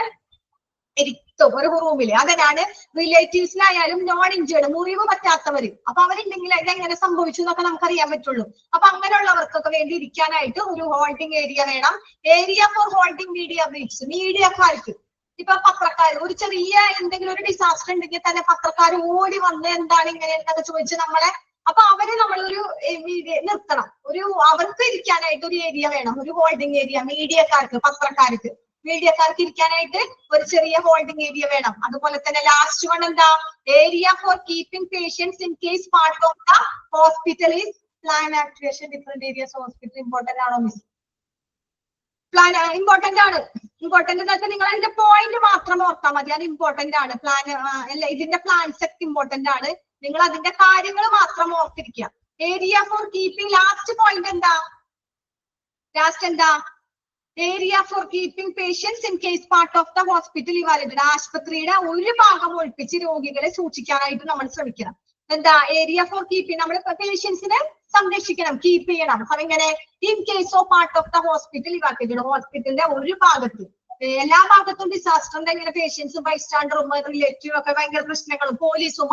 ഇരുത്തും ഒരു റൂമില്. അതിനാണ് റിലേറ്റീവ്സിനായാലും നോൺ ഇഞ്ചേർഡ്, മുറിവ് പറ്റാത്തവര്. അപ്പൊ അവരുണ്ടെങ്കിൽ ഇതെങ്ങനെ സംഭവിച്ചു എന്നൊക്കെ നമുക്ക് അറിയാൻ പറ്റുള്ളൂ. അപ്പൊ അങ്ങനെയുള്ളവർക്കൊക്കെ വേണ്ടി ഇരിക്കാനായിട്ട് ഒരു ഹോൾഡിംഗ് ഏരിയ വേണം. Area for holding media briefs, മീഡിയക്കാർക്ക്. ഇപ്പൊ പത്രക്കാർ ഒരു ചെറിയ എന്തെങ്കിലും ഒരു ഡിസാസ്റ്റർ ഉണ്ടെങ്കിൽ തന്നെ പത്രക്കാർ ഓടി വന്ന് എന്താണ് ഇങ്ങനെ എന്നൊക്കെ ചോദിച്ച് നമ്മളെ, അപ്പൊ അവരെ നമ്മളൊരു നിർത്തണം. അവർക്ക് ഇരിക്കാനായിട്ട് ഒരു ഏരിയ വേണം, ഒരു ഹോൾഡിംഗ് ഏരിയ. മീഡിയക്കാർക്ക് ഇരിക്കാനായിട്ട് ഒരു ചെറിയ ഹോൾഡിംഗ് ഏരിയ വേണം. അതുപോലെ തന്നെ ലാസ്റ്റ് വൺ എന്താ, area for keeping patients in case part of the hospital is plan activation. Different areas hospital important ആണോ മിസ്? പ്ലാൻ ഇമ്പോർട്ടന്റ് ആണ്. ഇമ്പോർട്ടന്റ് എന്ന് വെച്ചാൽ നിങ്ങൾ അതിന്റെ പോയിന്റ് മാത്രം ഓർത്താൽ മതി, അത് ഇമ്പോർട്ടന്റ് ആണ്. പ്ലാൻ അല്ല, ഇതിന്റെ പ്ലാൻസ് ഒക്കെ ഇമ്പോർട്ടന്റ് ആണ്. നിങ്ങൾ അതിന്റെ കാര്യങ്ങൾ മാത്രം ഓർത്തിരിക്കുക. Area for keeping, last point എന്താ, area for keeping patients in case part of the hospital evaluated. ആശുപത്രിയുടെ ഒരു ഭാഗം ഒഴിപ്പിച്ച് രോഗികളെ സൂക്ഷിക്കാനായിട്ട് നമ്മൾ ശ്രമിക്കണം. എന്താ ഏരിയ ഫോർ കീപ്പിംഗ്, നമ്മൾ പേഷ്യൻസിനെ സംരക്ഷിക്കണം, കീപ്പ് ചെയ്യണം. അതെങ്ങനെ, in case of part of the hospital evaluated, ഹോസ്പിറ്റലിന്റെ ഒരു ഭാഗത്ത്, എല്ലാ ഭാഗത്തും ഡിസാസ്റ്ററിന്റെ ഇങ്ങനെ പേഷ്യൻസും ബൈസ്റ്റാൻഡറും റിലേറ്റീവും ഒക്കെ ഭയങ്കര പ്രശ്നങ്ങളും പോലീസും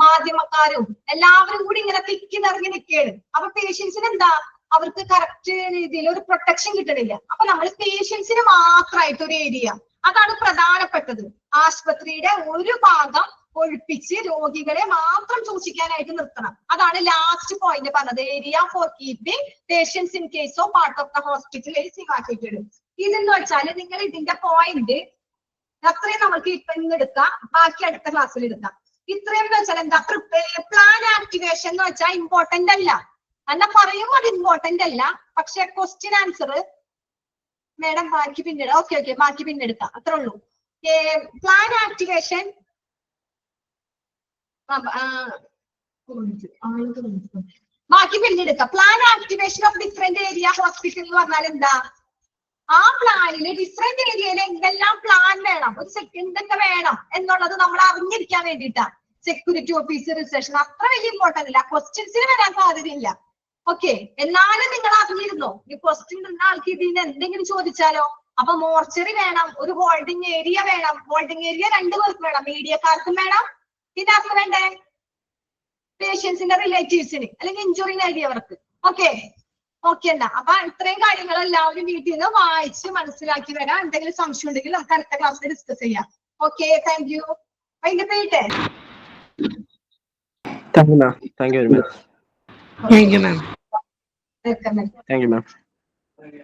മാധ്യമക്കാരും എല്ലാവരും കൂടി ഇങ്ങനെ തിക്കി നിറഞ്ഞു നിൽക്കുകയാണ്. അപ്പൊ പേഷ്യൻസിന് എന്താ, അവർക്ക് കറക്റ്റ് രീതിയിൽ ഒരു പ്രൊട്ടക്ഷൻ കിട്ടണില്ല. അപ്പൊ നമ്മൾ പേഷ്യൻസിന് മാത്രമായിട്ട് ഒരു ഏരിയ, അതാണ് പ്രധാനപ്പെട്ടത്. ആശുപത്രിയുടെ ഒരു ഭാഗം ഒഴിപ്പിച്ച് രോഗികളെ മാത്രം സൂക്ഷിക്കാനായിട്ട് നിർത്തണം. അതാണ് ലാസ്റ്റ് പോയിന്റ് പറഞ്ഞത്, area for keeping patients in case of part of the hospital is evacuated. ഇതെന്ന് വെച്ചാൽ നിങ്ങൾ ഇതിന്റെ പോയിന്റ് അത്രയും നമുക്ക് ഇപ്പൊ ഇന്ന് എടുക്കാം, ബാക്കി അടുത്ത ക്ലാസ്സിൽ എടുക്കാം. ഇത്രയും എന്ന് വെച്ചാൽ എന്താ, പ്ലാൻ ആക്ടിവേഷൻ എന്ന് വെച്ചാൽ ഇമ്പോർട്ടന്റ് അല്ല എന്നാ പറയുമ്പോൾ അത് ഇമ്പോർട്ടന്റ് അല്ല. പക്ഷെ ക്വസ്റ്റ്യൻ ആൻസർ മേഡം ബാക്കി പിന്നീട്, ഓക്കെ ബാക്കി പിന്നെടുക്കാം, അത്രേ ഉള്ളൂ. പ്ലാൻ ആക്ടിവേഷൻ ബാക്കി പിന്നെടുക്കാം. Plan activation of different area hospital എന്ന് പറഞ്ഞാൽ എന്താ, ആ പ്ലാനില് ഡിഫറെന്റ് ഏരിയയിൽ എന്തെല്ലാം പ്ലാൻ വേണം, ഒരു എന്തൊക്കെ വേണം എന്നുള്ളത് നമ്മൾ അറിഞ്ഞിരിക്കാൻ വേണ്ടിയിട്ടാ. സെക്യൂരിറ്റി ഓഫീസർ, റിസപ്ഷൻ അത്ര വലിയ ഇമ്പോർട്ടന്റ് അല്ല, ക്വസ്റ്റ്യൻസിന് വരാൻ സാധ്യതയില്ല. ഓക്കെ, എന്നാലും നിങ്ങൾ അറിഞ്ഞിരുന്നോ, ഈ ക്വസ്റ്റ്യൻ ഉള്ള ആൾക്ക് ഇതിന് എന്തെങ്കിലും ചോദിച്ചാലോ. അപ്പൊ മോർച്ചറി വേണം, ഒരു ഹോൾഡിംഗ് ഏരിയ വേണം. ഹോൾഡിംഗ് ഏരിയ 2 പേർക്ക് വേണം, മീഡിയക്കാർക്കും വേണം, പിന്നെ ആർക്ക് വേണ്ടേ, പേഷ്യൻസിന്റെ റിലേറ്റീവ്സിന് അല്ലെങ്കിൽ ഇഞ്ചുറി നേടിയവർക്ക്. ഓക്കെ, ഓക്കെ എന്നാ. അപ്പൊ ഇത്രയും കാര്യങ്ങൾ എല്ലാവരും വീട്ടിൽ നിന്ന് വായിച്ച് മനസ്സിലാക്കി വരാം. എന്തെങ്കിലും സംശയം ഉണ്ടെങ്കിൽ നമുക്ക് അടുത്ത ക്ലാസ്സിൽ ഡിസ്കസ് ചെയ്യാം. Okay, thank you. അതിന്റെ പേര് Thank you, ma'am. Thank you very much. Thank you, ma'am. Thank you, ma'am. Thank you.